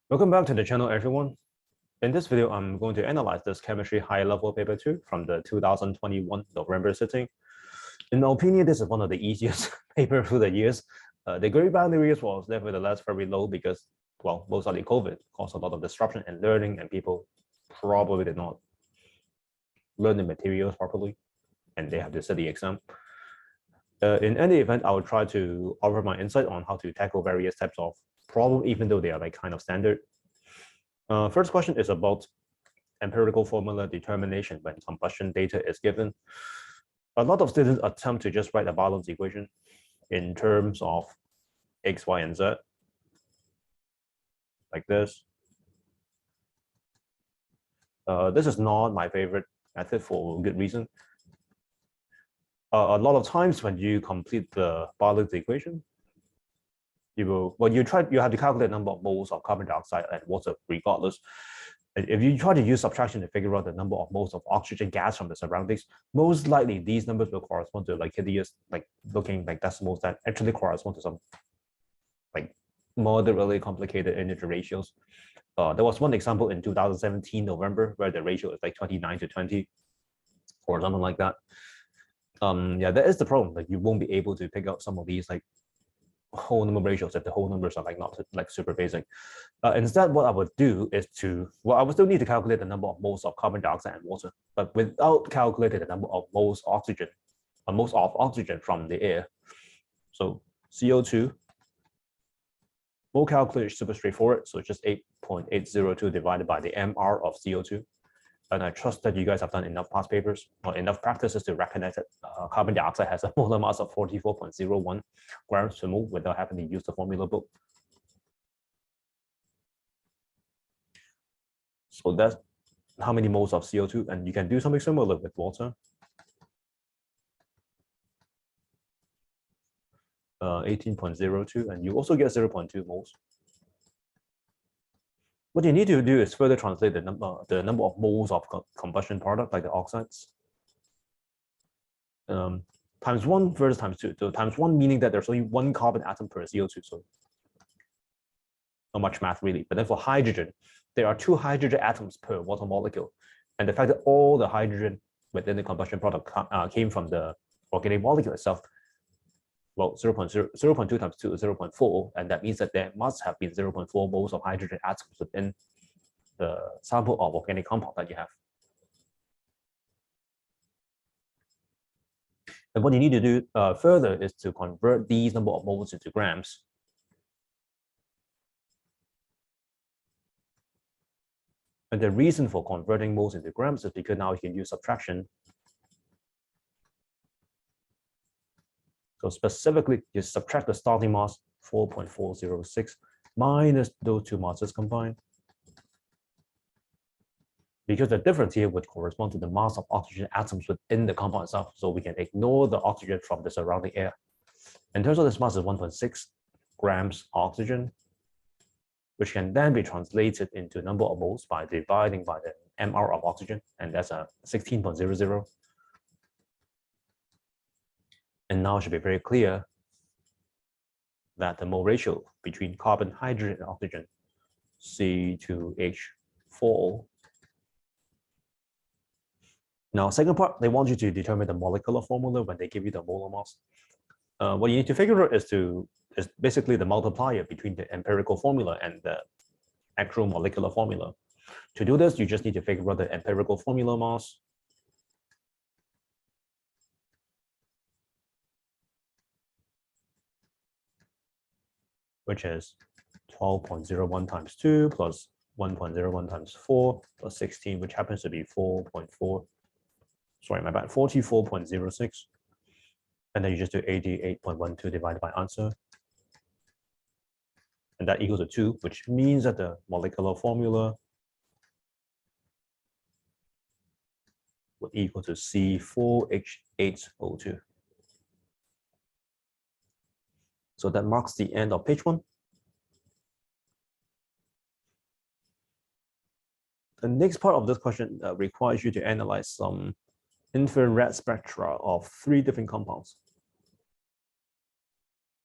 Welcome back to the channel, everyone. In this video, I'm going to analyze this chemistry high-level paper 2 from the 2021 November sitting. In my opinion, this is one of the easiest paper through the years. The grade boundaries was nevertheless very low because, well, mostly COVID caused a lot of disruption in learning, and people probably did not learn the materials properly, and they have to sit the exam. In any event, I will try to offer my insight on how to tackle various types of problem, even though they are like kind of standard. First question is about empirical formula determination when combustion data is given. A lot of students attempt to just write a balance equation in terms of x, y, and z, like this. This is not my favorite method for good reason. A lot of times when you complete the balance equation, you have to calculate the number of moles of carbon dioxide and water regardless. If you try to use subtraction to figure out the number of moles of oxygen gas from the surroundings, most likely these numbers will correspond to like hideous, like looking like decimals that actually correspond to some like moderately complicated energy ratios. There was one example in 2017 November where the ratio is like 29:20 or something like that. Yeah, that is the problem. Like you won't be able to pick out some of these like whole number ratios if the whole numbers are like not like super basic. Instead, what I would do is I would still need to calculate the number of moles of carbon dioxide and water, but without calculating the number of moles of oxygen from the air. So CO2, mole calculation is super straightforward. So it's just 8.802 divided by the MR of CO2. And I trust that you guys have done enough past papers or enough practices to recognize that carbon dioxide has a molar mass of 44.01 grams per mole without having to use the formula book. So that's how many moles of CO2, and you can do something similar with water. 18.02, and you also get 0.2 moles. What you need to do is further translate the number of moles of combustion product, like the oxides, times 1 versus times 2. So times 1 meaning that there's only one carbon atom per CO2, so not much math really. But then for hydrogen, there are 2 hydrogen atoms per water molecule, and the fact that all the hydrogen within the combustion product came from the organic molecule itself, well, 0.2 times 2 is 0.4, and that means that there must have been 0.4 moles of hydrogen atoms within the sample of organic compound that you have. And what you need to do further is to convert these number of moles into grams. And the reason for converting moles into grams is because now you can use subtraction. So specifically, you subtract the starting mass, 4.406, minus those 2 masses combined. Because the difference here would correspond to the mass of oxygen atoms within the compound itself. So we can ignore the oxygen from the surrounding air. In terms of this mass is 1.6 grams oxygen, which can then be translated into number of moles by dividing by the MR of oxygen, and that's a 16.00. And now it should be very clear that the mole ratio between carbon, hydrogen, and oxygen, C2H4. Now, second part, they want you to determine the molecular formula when they give you the molar mass. What you need to figure out is basically the multiplier between the empirical formula and the actual molecular formula. To do this, you just need to figure out the empirical formula mass. Which is 12.01 times 2 plus 1.01 times 4 plus 16, which happens to be 4.4. Sorry, my bad, 44.06. And then you just do 88.12 divided by answer. And that equals to 2, which means that the molecular formula would equal to C4H8O2. So that marks the end of page 1. The next part of this question requires you to analyze some infrared spectra of 3 different compounds.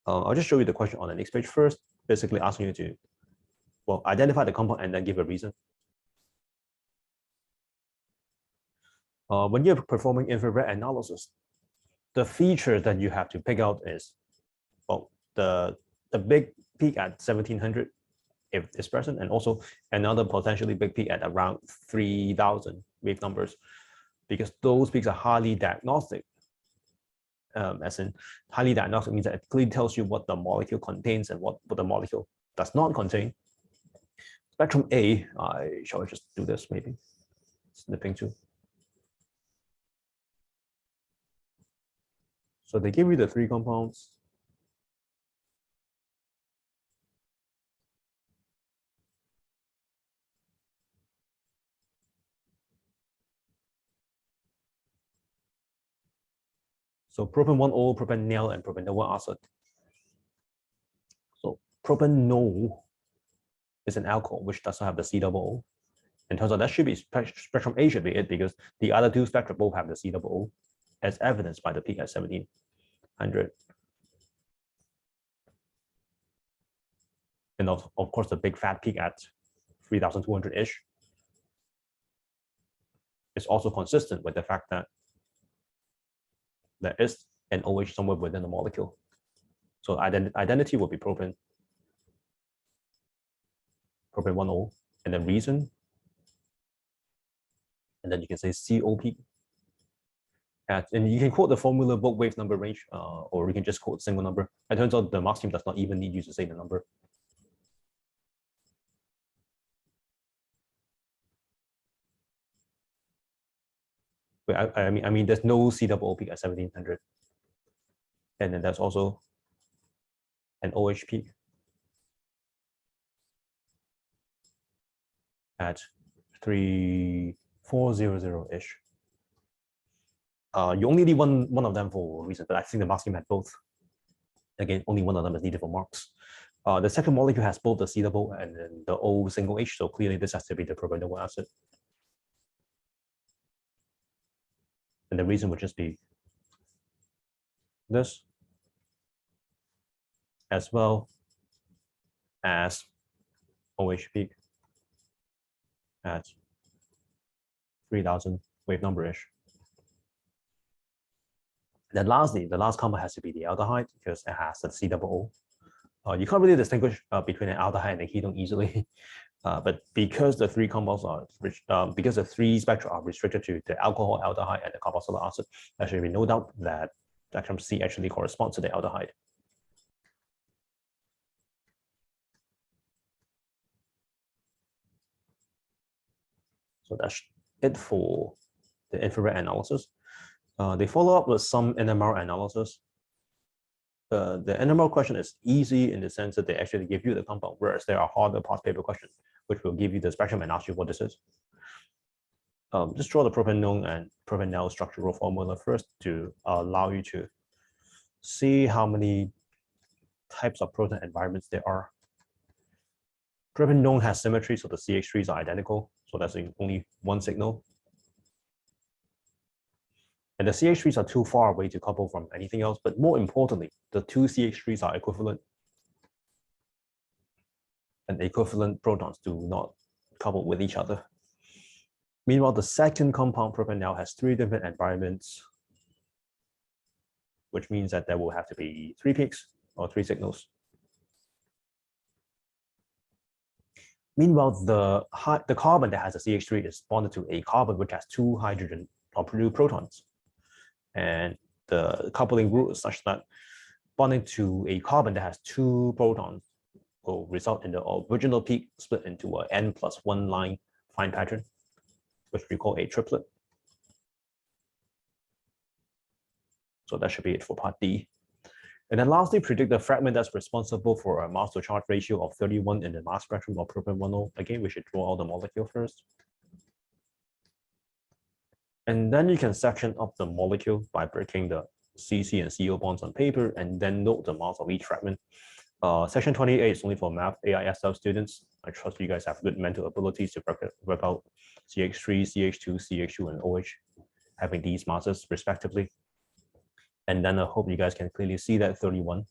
I'll just show you the question on the next page first, basically asking you to, well, identify the compound and then give a reason. When you're performing infrared analysis, the feature that you have to pick out is, well, the big peak at 1700 if it's present, and also another potentially big peak at around 3000 wave numbers, because those peaks are highly diagnostic. As in highly diagnostic means that it clearly tells you what the molecule contains and what the molecule does not contain. Spectrum A, shall I just do this maybe? Snipping too. So they give you the 3 compounds. So propan-1O, propanol, and propanol acid. So propanol is an alcohol which doesn't have the C-double-O. And turns out that should be spectrum A should be it, because the other 2 spectra both have the C-double-O, as evidenced by the peak at 1700. And of course, the big fat peak at 3200-ish is also consistent with the fact that there is an OH somewhere within the molecule. So identity will be propan-1O, and then reason, and then you can say COP. And you can quote the formula book wave number range, or you can just quote single number. It turns out the marks team does not even need you to say the number. But I mean, there's no C-double-O peak at 1700, and then there's also an OH peak at 3400-ish. You only need one of them for a reason, but I think the marks team had both. Again, only one of them is needed for marks. The second molecule has both the C-double and then the O single H, so clearly this has to be the propanol acid. And the reason would just be this, as well as OH peak at 3000 wave number-ish. Then lastly, the last compound has to be the aldehyde, because it has the C-double-O. You can't really distinguish between an aldehyde and a ketone easily, but because the 3 compounds are because the 3 spectra are restricted to the alcohol, aldehyde, and the carboxylic acid, there should be no doubt that spectrum C actually corresponds to the aldehyde. So that's it for the infrared analysis. They follow up with some NMR analysis. The NMR question is easy in the sense that they actually give you the compound, whereas there are harder past paper questions, which will give you the spectrum and ask you what this is. Just draw the propanol and propanol structural formula first to allow you to see how many types of proton environments there are. Propanol has symmetry, so the CH3s are identical, so that's only one signal. And the CH3s are too far away to couple from anything else, but more importantly, the 2 CH3s are equivalent. And equivalent protons do not couple with each other. Meanwhile, the second compound propanol has 3 different environments, which means that there will have to be 3 peaks or 3 signals. Meanwhile, the carbon that has a CH3 is bonded to a carbon which has 2 hydrogen or 2 protons. And the coupling rule is such that bonding to a carbon that has 2 protons will result in the original peak split into a n+1 line fine pattern, which we call a triplet. So that should be it for part D. And then lastly, predict the fragment that's responsible for a mass to charge ratio of 31 in the mass spectrum of propan-1O. Again, we should draw out the molecule first. And then you can section up the molecule by breaking the CC and CO bonds on paper, and then note the mass of each fragment. Section 28 is only for math AISL students. I trust you guys have good mental abilities to work out CH3, CH2, CH2, and OH, having these masses respectively. And then I hope you guys can clearly see that 31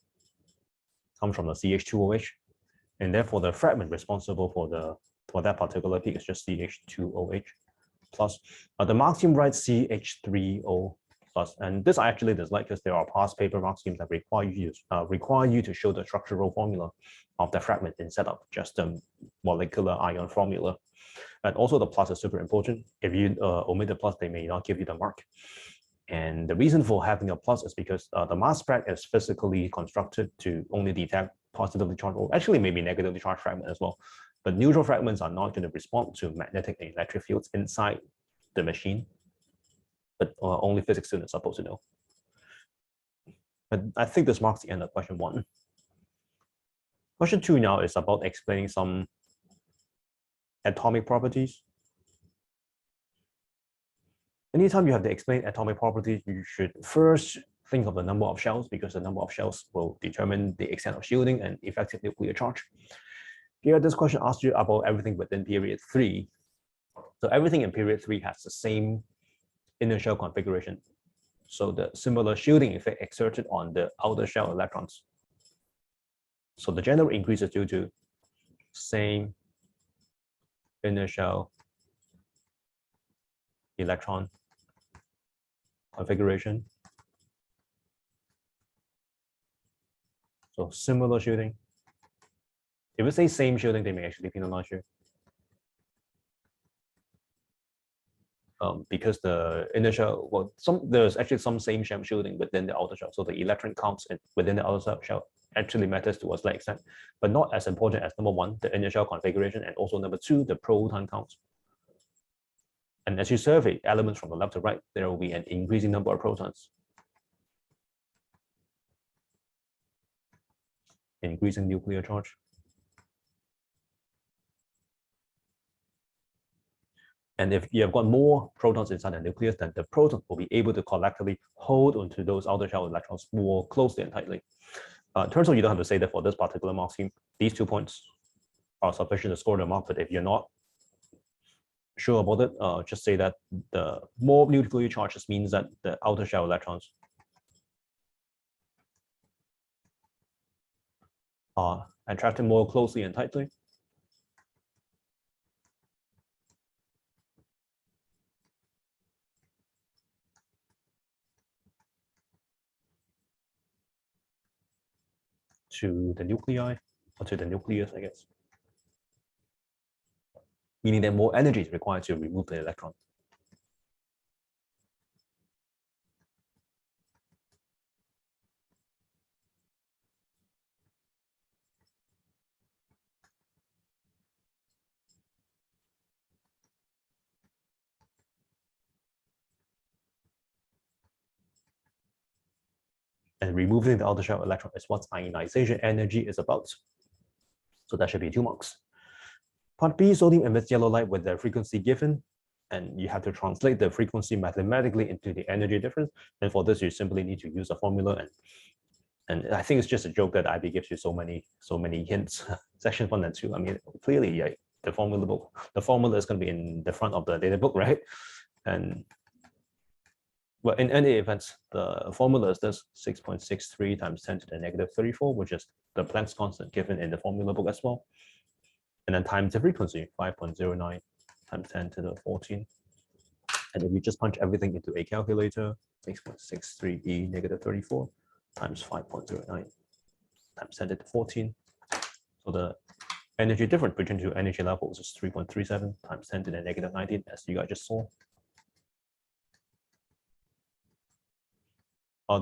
comes from the CH2OH, And therefore the fragment responsible for that particular peak is just CH2OH plus. The mark scheme writes CH3O plus, and this I actually dislike because there are past paper mark schemes that require you to show the structural formula of the fragment instead of just the molecular ion formula. And also the plus is super important. If you omit the plus, they may not give you the mark. And the reason for having a plus is because the mass spec is physically constructed to only detect positively charged, or actually maybe negatively charged fragment as well. But neutral fragments are not going to respond to magnetic and electric fields inside the machine. But only physics students are supposed to know. But I think this marks the end of question 1. Question 2 now is about explaining some atomic properties. Anytime you have to explain atomic properties, you should first think of the number of shells, because the number of shells will determine the extent of shielding and effective nuclear charge. Here, this question asks you about everything within period 3. So everything in period 3 has the same inner shell configuration. So the similar shielding effect exerted on the outer shell electrons. So the general increase is due to same inner shell electron configuration. So similar shielding. If you say same shielding, they may actually penalize you. Because the inner shell, well, there's actually some same shell shielding within the outer shell. So the electron counts within the outer shell actually matters to us, like extent, but not as important as number 1, the inner shell configuration, and also number 2, the proton count. And as you survey elements from the left to right, there will be an increasing number of protons. Increasing nuclear charge. And if you have got more protons inside the nucleus, then the proton will be able to collectively hold onto those outer shell electrons more closely and tightly. Turns out you don't have to say that for this particular mark scheme. These 2 points are sufficient to score the mark, but if you're not sure about it, just say that the more nuclear charges means that the outer shell electrons are attracted more closely and tightly. To the nuclei, or to the nucleus, I guess. Meaning that more energy is required to remove the electron. And removing the outer shell electron is what ionization energy is about. So that should be 2 marks. Part B, sodium emits yellow light with the frequency given, and you have to translate the frequency mathematically into the energy difference. And for this, you simply need to use a formula. And I think it's just a joke that IB gives you so many hints. Section 1 and 2. I mean, clearly, yeah, the formula is going to be in the front of the data book, right? And well, in any event, the formula is this: 6.63 times 10 to the negative 34, which is the Planck's constant given in the formula book as well. And then times the frequency, 5.09 times 10 to the 14. And if you just punch everything into a calculator, 6.63e negative 34 times 5.09 times 10 to the 14. So the energy difference between 2 energy levels is 3.37 times 10 to the negative 19, as you guys just saw.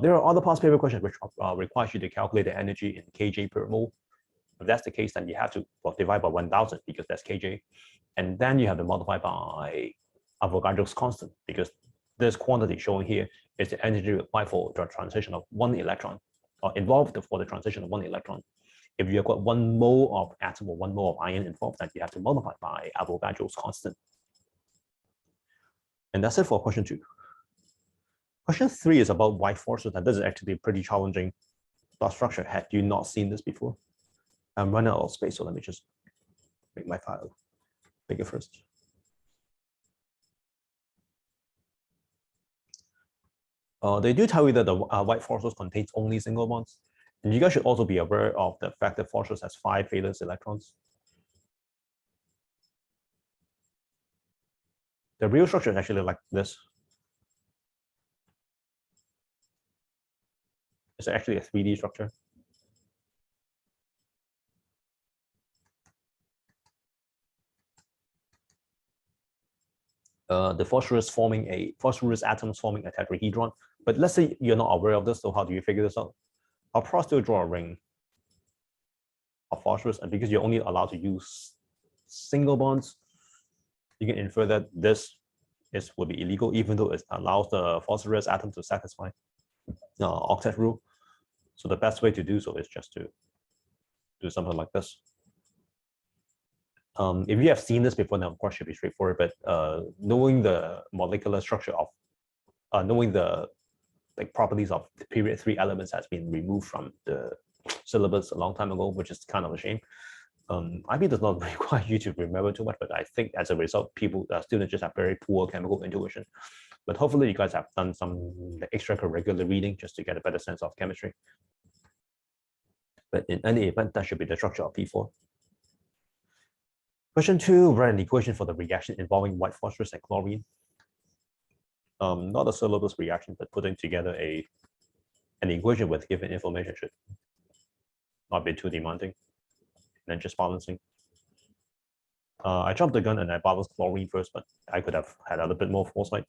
There are other past paper questions which require you to calculate the energy in kJ per mole. If that's the case, then you have to divide by 1000 because that's kJ. And then you have to multiply by Avogadro's constant, because this quantity shown here is the energy required for the transition of 1 electron, or involved for the transition of 1 electron. If you have got 1 mole of atom or 1 mole of ion involved, then you have to multiply by Avogadro's constant. And that's it for question 2. Question 3 is about white forces, and this is actually a pretty challenging dot structure. Had you not seen this before? I'm running out of space, so let me just make my file bigger first. They do tell you that the white forces contains only single bonds, And you guys should also be aware of the fact that phosphorus has 5 valence electrons. The real structure is actually like this. It's actually a 3D structure. The phosphorus atoms forming a tetrahedron. But let's say you're not aware of this, so how do you figure this out? I'll probably still draw a ring of phosphorus, and because you're only allowed to use single bonds, you can infer that this would be illegal, even though it allows the phosphorus atom to satisfy octet rule. So the best way to do so is just to do something like this. If you have seen this before, then of course it should be straightforward. But knowing the molecular structure of, knowing the properties of the period 3 elements has been removed from the syllabus a long time ago, which is kind of a shame. IB does not require you to remember too much, but I think as a result, students just have very poor chemical intuition. But hopefully you guys have done some extracurricular reading just to get a better sense of chemistry. But in any event, that should be the structure of P4. Question 2, write an equation for the reaction involving white phosphorus and chlorine. Not a syllabus reaction, but putting together an equation with given information should not be too demanding. And then just balancing. I jumped the gun and I balanced chlorine first, but I could have had a little bit more foresight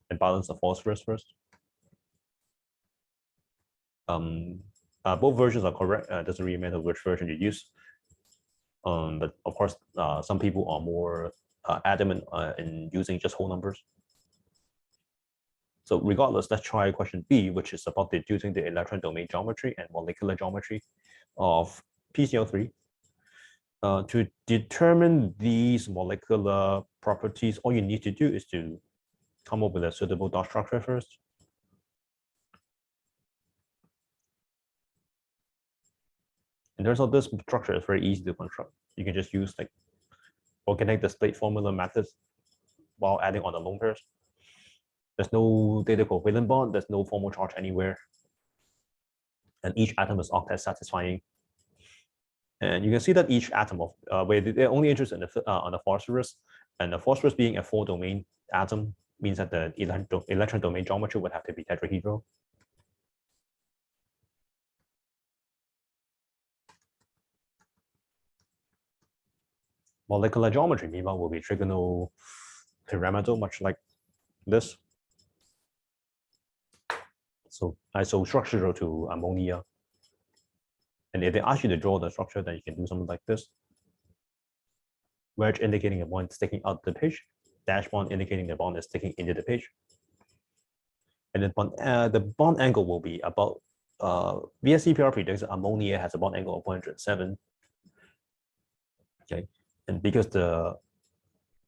and balance the phosphorus first. Both versions are correct. It doesn't really matter which version you use. But of course, some people are more adamant in using just whole numbers. So regardless, let's try question B, which is about deducing the electron domain geometry and molecular geometry of PCl3. To determine these molecular properties, all you need to do is to come up with a suitable dot structure first. In terms of this structure, it's very easy to construct. You can just use organic displacement formula methods while adding on the lone pairs. There's no data covalent bond, there's no formal charge anywhere. And each atom is octet satisfying. And you can see that each atom of where they're only interested in on the phosphorus, and the phosphorus being a 4-domain atom means that the electron domain geometry would have to be tetrahedral. Molecular geometry, meanwhile, will be trigonal pyramidal, much like this. So isostructural to ammonia. And if they ask you to draw the structure, then you can do something like this. Wedge indicating a bond sticking out the page, dash bond indicating the bond is sticking into the page. And then the bond angle will be about, VSEPR predicts that ammonia has a bond angle of 107. Okay, and because the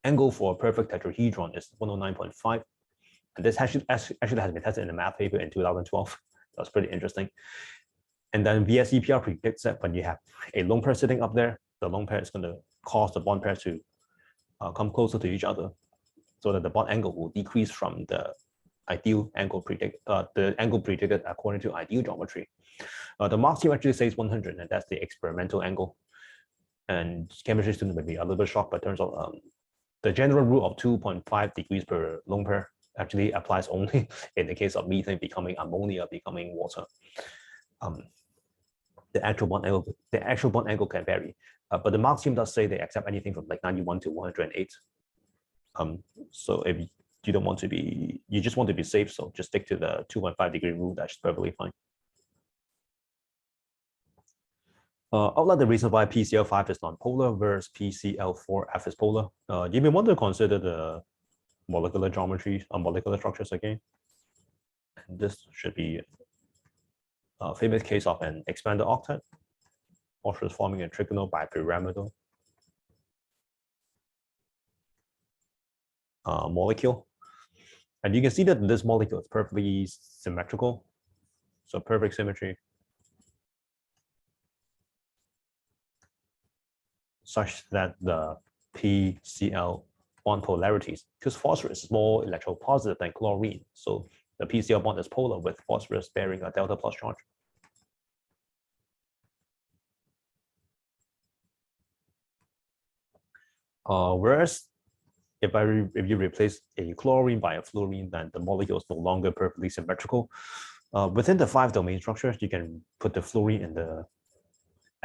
angle for a perfect tetrahedron is 109.5, and this actually has been tested in a math paper in 2012. That's pretty interesting. And then VSEPR predicts that when you have a lone pair sitting up there, the lone pair is going to cause the bond pair to come closer to each other, so that the bond angle will decrease from the ideal angle predicted according to ideal geometry. The Marx team actually says 100, and that's the experimental angle. And chemistry students may be a little bit shocked, but turns out the general rule of 2.5 degrees per lone pair actually applies only in the case of methane becoming ammonia becoming water. The actual bond angle can vary, but the Marx team does say they accept anything from 91 to 108. So if you don't want to be, you just want to be safe, so just stick to the 2.5 degree rule. That's perfectly fine. Outline the reason why PCl5 is nonpolar whereas PCl4F is polar. You may want to consider the molecular geometry or molecular structures again. And this should be a famous case of an expanded octet, phosphorus forming a trigonal bipyramidal molecule. And you can see that this molecule is perfectly symmetrical. So perfect symmetry, such that the PCl bond polarities, because phosphorus is more electropositive than chlorine, so the PCl bond is polar with phosphorus bearing a delta plus charge. Whereas if you replace a chlorine by a fluorine, then the molecule is no longer perfectly symmetrical. Within the 5-domain structure, you can put the fluorine in the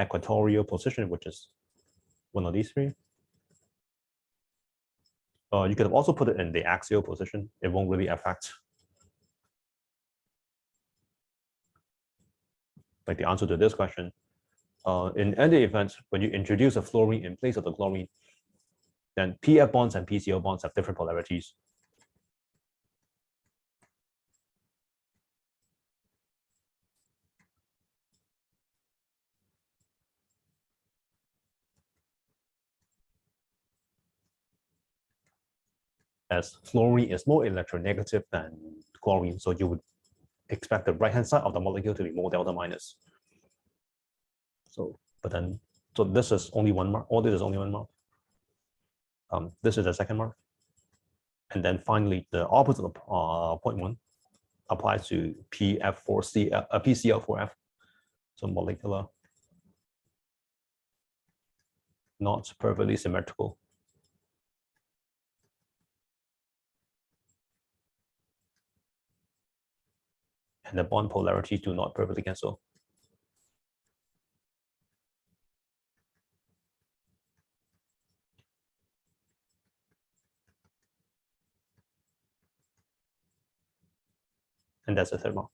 equatorial position, which is one of these three. You could also put it in the axial position. It won't really affect like the answer to this question. In any event, when you introduce a fluorine in place of the chlorine, then PF bonds and PCl bonds have different polarities. As fluorine is more electronegative than chlorine, so you would expect the right-hand side of the molecule to be more delta minus. So this is only one mark. All this is only one mark. This is the second mark. And then finally, the opposite of 0.1 applies to PCl4F. So molecular, not perfectly symmetrical. And the bond polarities do not perfectly cancel. And that's the third mark.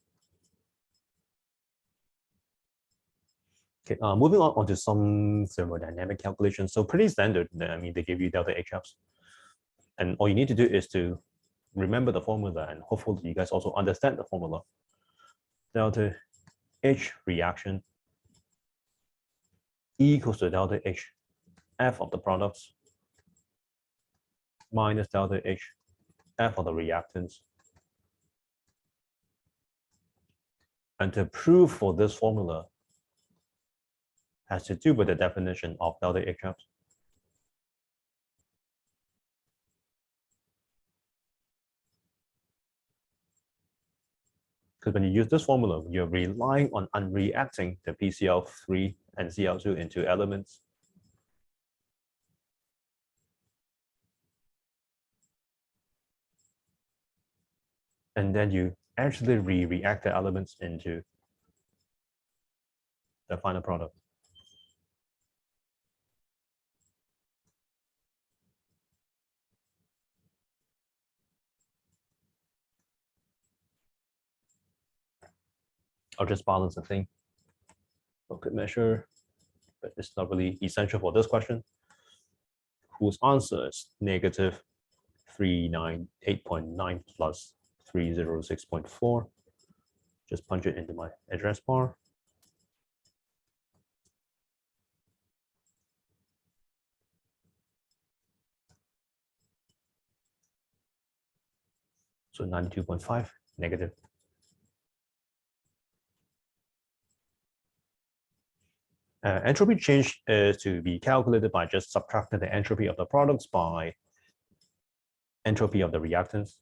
Okay, moving on to some thermodynamic calculations. So pretty standard. I mean, they give you delta HFs. And all you need to do is to remember the formula, and hopefully you guys also understand the formula. Delta H reaction E equals to delta H F of the products minus delta H F of the reactants. And to prove for this formula has to do with the definition of delta HF. Because when you use this formula, you're relying on unreacting the PCl3 and Cl2 into elements. And then you actually react the elements into the final product. I'll just balance the thing. Could measure, but it's not really essential for this question, whose answer is negative 398.9 plus 306.4. Just punch it into my address bar. So 92.5 negative. Entropy change is to be calculated by just subtracting the entropy of the products by entropy of the reactants.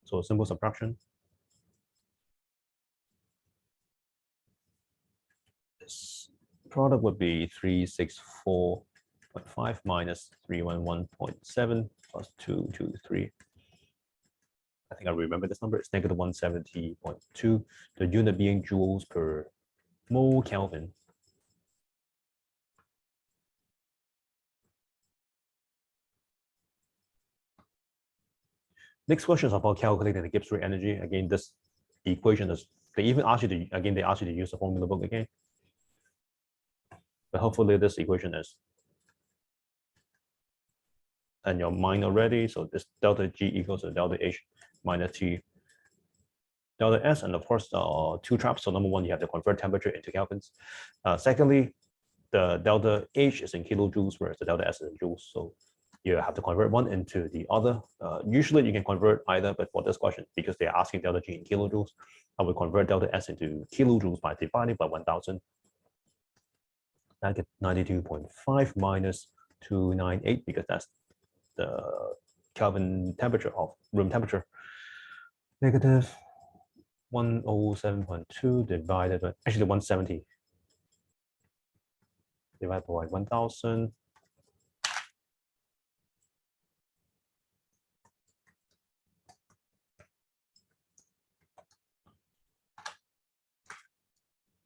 So simple subtraction. This product would be 364.5 minus 311.7 plus 223. I think I remember this number. It's negative 170.2. The unit being joules per mole Kelvin. Next question is about calculating the Gibbs rate energy. Again, this equation is, they even ask you to, again, they ask you to use the formula book again. But hopefully this equation is in your mind already. So this delta G equals to delta H minus T delta S, and of course, two traps. So number one, you have to convert temperature into kelvins. Secondly, the delta H is in kilojoules, whereas the delta S is in joules. So you have to convert one into the other. Usually you can convert either, but for this question, because they're asking delta G in kilojoules, I will convert delta S into kilojoules by dividing by 1000. I get 92.5 minus 298, because that's the Kelvin temperature of room temperature. Negative 107.2 divided by, actually 170 divided by 1000.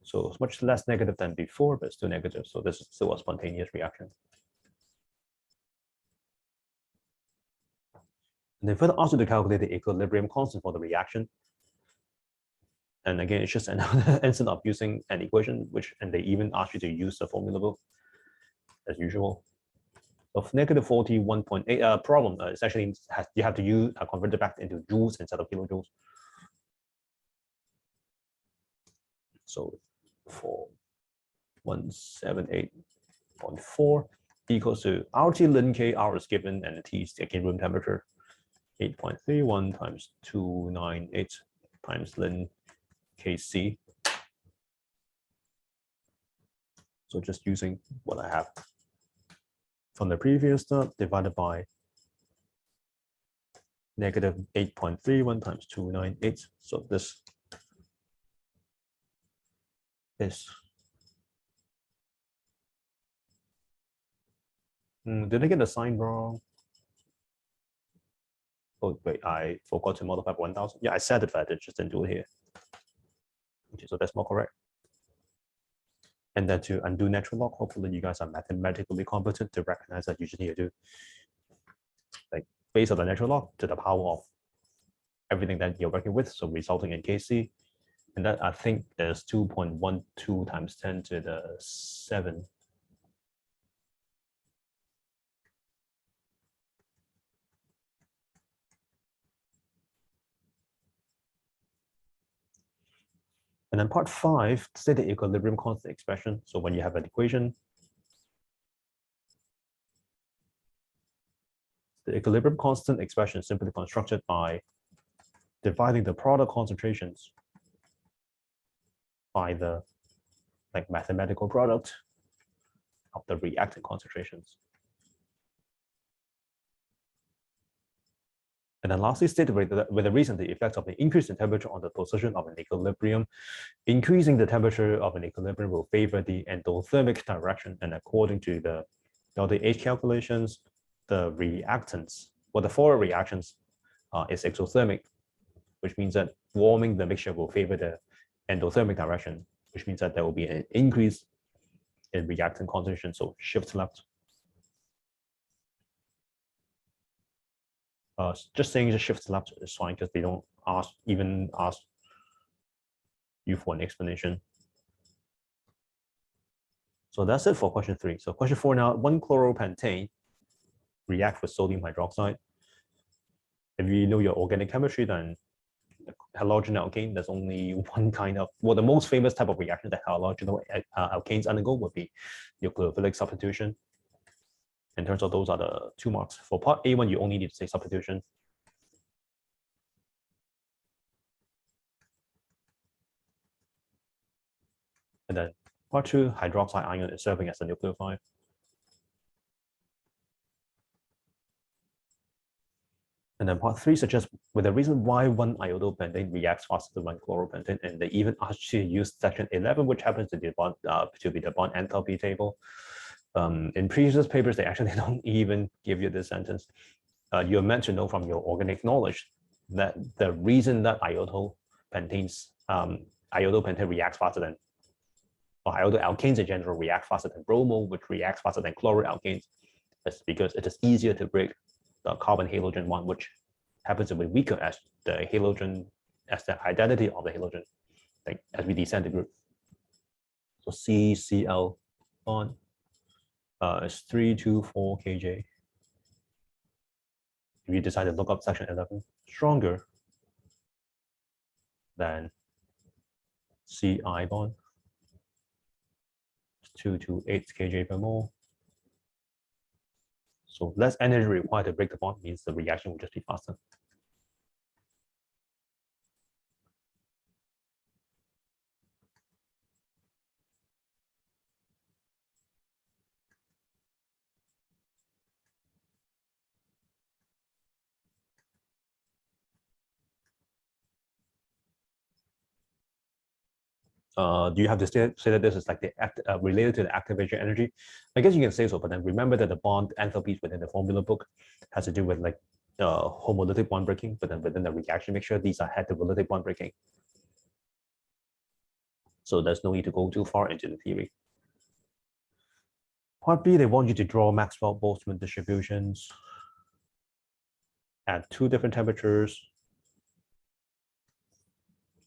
So it's much less negative than before, but still negative. So this is still a spontaneous reaction. And they further ask you to calculate the equilibrium constant for the reaction. And again, it's just another instance of using an equation, and they even ask you to use the formula book as usual. Of negative 41.8 problem, it's actually you have to convert it back into joules instead of kilojoules. So for 178.4 equals to RT ln K, R is given, and T is again room temperature, 8.31 times 298 times ln Kc. So just using what I have from the previous step divided by negative 8.31 times 298. So this is, did I get the sign wrong? Oh, wait, I forgot to multiply by 1000. Yeah, I said it, but I just didn't do it here. Okay, so that's more correct. And then to undo natural log, hopefully you guys are mathematically competent to recognize that you just need to do like base of the natural log to the power of everything that you're working with, so resulting in Kc. And that I think is 2.12 times 10 to the 7. And then part 5, state the equilibrium constant expression. So when you have an equation, the equilibrium constant expression is simply constructed by dividing the product concentrations by the mathematical product of the reactant concentrations. And then lastly, state with the reason the effect of the increase in temperature on the position of an equilibrium. Increasing the temperature of an equilibrium will favor the endothermic direction, and according to the delta H calculations, the reactants, the forward reactions is exothermic, which means that warming the mixture will favor the endothermic direction, which means that there will be an increase in reactant concentration, so shift left. Just saying the shift left is fine because they don't even ask you for an explanation. So that's it for question 3. So question 4 now, 1-chloropentane react with sodium hydroxide. If you know your organic chemistry, then halogen alkane, there's only one kind of, the most famous type of reaction that halogen alkanes undergo would be nucleophilic substitution. In terms of those are the 2 marks. For part A1, you only need to say substitution. And then part 2, hydroxide ion is serving as a nucleophile. And then part 3 suggests with the reason why 1-iodopentane reacts faster than 1-chloropentane, and they even ask you to use section 11, which happens to be the bond enthalpy table. In previous papers, they actually don't even give you this sentence. You're meant to know from your organic knowledge that the reason that iodopentane reacts faster than, or iodoalkanes in general react faster than bromo, which reacts faster than chloroalkanes, is because it is easier to break the carbon halogen bond, which happens to be weaker as the halogen, as the identity of the halogen, as we descend the group. So CCl bond is 324 kJ. If you decide to look up section 11, stronger than Ci bond, 228 kJ per mole. So less energy required to break the bond means the reaction will just be faster. Do you have to say that this is like the related to the activation energy? I guess you can say so, but then remember that the bond enthalpies within the formula book has to do with like homolytic bond breaking, but then within the reaction mixture, these are heterolytic bond breaking. So there's no need to go too far into the theory. Part B, they want you to draw Maxwell-Boltzmann distributions at 2 different temperatures.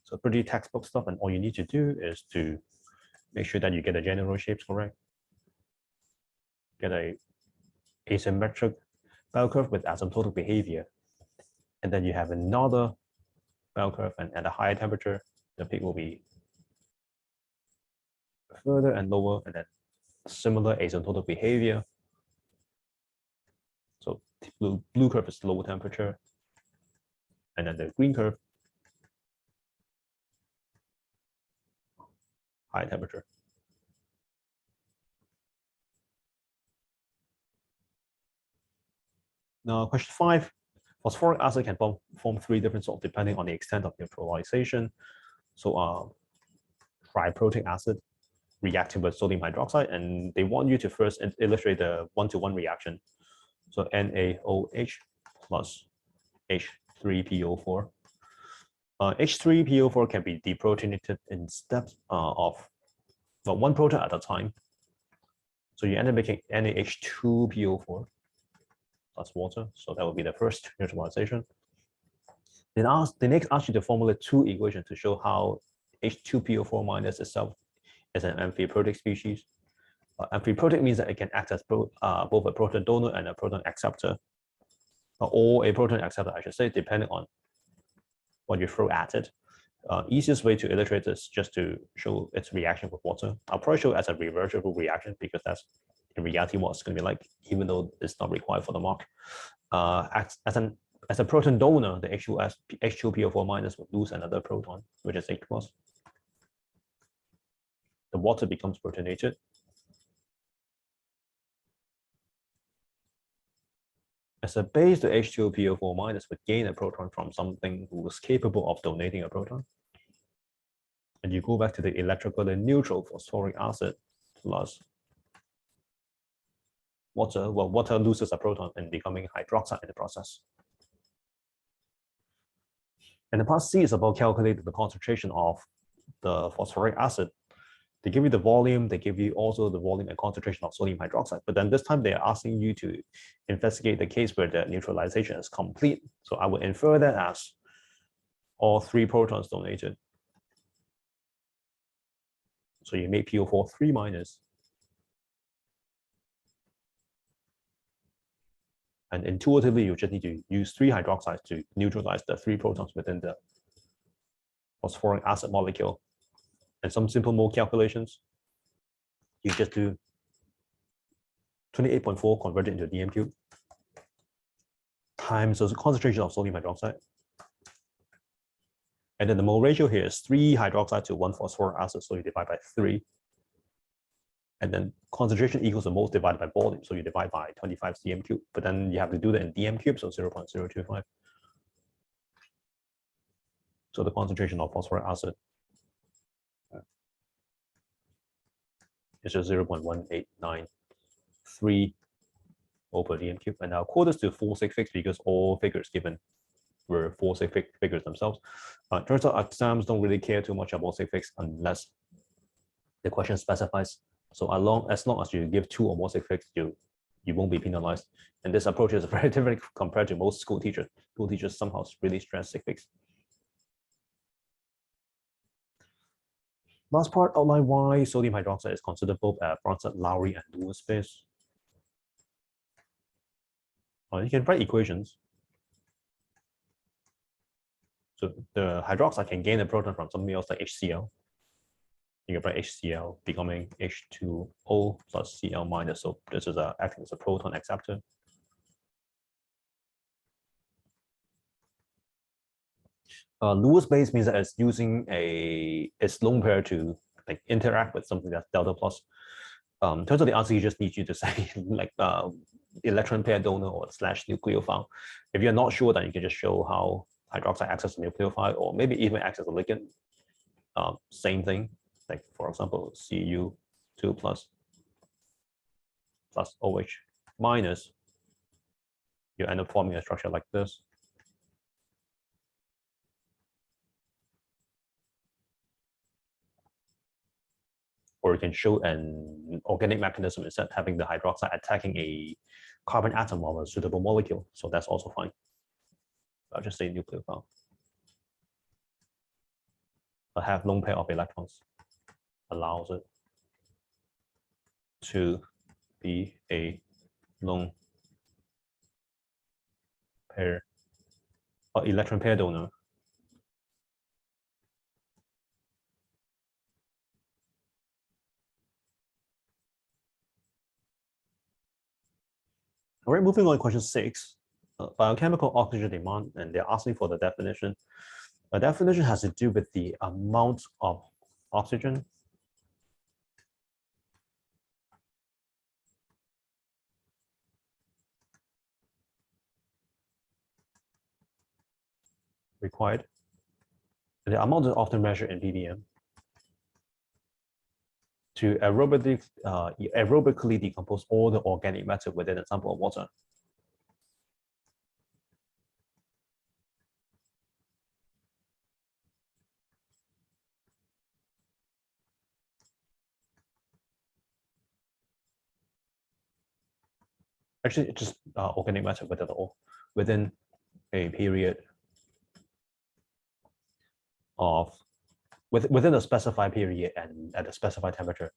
So pretty textbook stuff, and all you need to do is to make sure that you get the general shapes correct. Get a asymmetric bell curve with asymptotic behavior. And then you have another bell curve, and at a higher temperature, the peak will be further and lower, and then similar asymptotic behavior. So blue curve is low temperature, and then the green curve, high temperature. Now, question 5, phosphoric acid can form 3 different salts depending on the extent of neutralization. So triprotic acid reacting with sodium hydroxide, and they want you to first illustrate the 1-to-1 reaction. So NaOH plus H3PO4. H3PO4 can be deprotonated in steps of 1 proton at a time. So you end up making NaH2PO4 plus water. So that would be the first neutralization. Then they next ask you to formulate 2 equations to show how H2PO4 minus itself is an amphiprotic species. Amphiprotic means that it can act as both a proton donor and a proton acceptor, or a proton acceptor, I should say, depending on what you throw at it. Easiest way to illustrate this just to show its reaction with water. I'll probably show it as a reversible reaction because that's in reality what it's going to be like, even though it's not required for the mark. As a proton donor, the H2PO4 minus would lose another proton, which is H plus. The water becomes protonated. As a base, the H2PO4 minus would gain a proton from something who was capable of donating a proton. And you go back to the electrically neutral phosphoric acid plus water. Well, water loses a proton and becoming hydroxide in the process. And the part C is about calculating the concentration of the phosphoric acid. They give you the volume, they give you also the volume and concentration of sodium hydroxide. But then this time they are asking you to investigate the case where the neutralization is complete. So I would infer that as all 3 protons donated. So you make PO4 3 minus. And intuitively, you just need to use 3 hydroxides to neutralize the 3 protons within the phosphoric acid molecule. And some simple mole calculations, you just do 28.4 converted into dm cubed times the concentration of sodium hydroxide. And then the mole ratio here is 3 hydroxide to 1 phosphoric acid, so you divide by 3. And then concentration equals the moles divided by volume, so you divide by 25 cm cubed. But then you have to do that in dm cubed, so 0.025. So the concentration of phosphoric acid is just 0.1893 mole per dm cubed. And I'll quote this to full sig figs because all figures given were full sig figures themselves. Turns out exams don't really care too much about sig figs unless the question specifies. So as long as you give 2 or more sig figs, you won't be penalized. And this approach is very different compared to most school teachers. School teachers somehow really stress sig figs. Last part, outline why sodium hydroxide is considered both a Bronsted-Lowry and Lewis base. You can write equations. So the hydroxide can gain a proton from something else like HCl. You can write HCl becoming H2O plus Cl minus. So this is acting as a proton acceptor. Lewis base means that it's using its lone pair to like interact with something that's delta plus. Turns out the answer you just need you to say like electron pair donor or / nucleophile. If you're not sure, then you can just show how hydroxide acts as a nucleophile or maybe even acts as a ligand. Same thing. like for example, Cu2 plus OH minus, you end up forming a structure like this. Or you can show an organic mechanism instead, having the hydroxide attacking a carbon atom of a suitable molecule. So that's also fine. I'll just say nucleophile. I have lone pair of electrons allows it to be a lone pair or electron pair donor. All right, moving on to question 6. Biochemical oxygen demand, and they're asking for the definition. The definition has to do with the amount of oxygen required. And the amount is often measured in ppm to aerobically decompose all the organic matter within a sample of water. Actually, it's just organic matter within a period of within a specified period and at a specified temperature.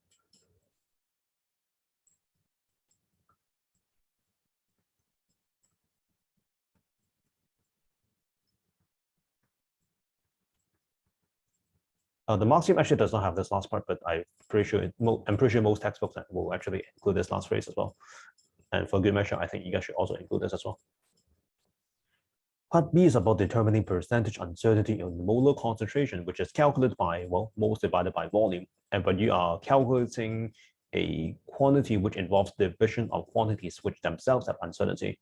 The mark scheme actually does not have this last part, but I'm pretty sure most textbooks will actually include this last phrase as well. And for good measure, I think you guys should also include this as well. Part B is about determining percentage uncertainty in molar concentration, which is calculated by, well, moles divided by volume. And but you are calculating a quantity which involves division of quantities which themselves have uncertainty.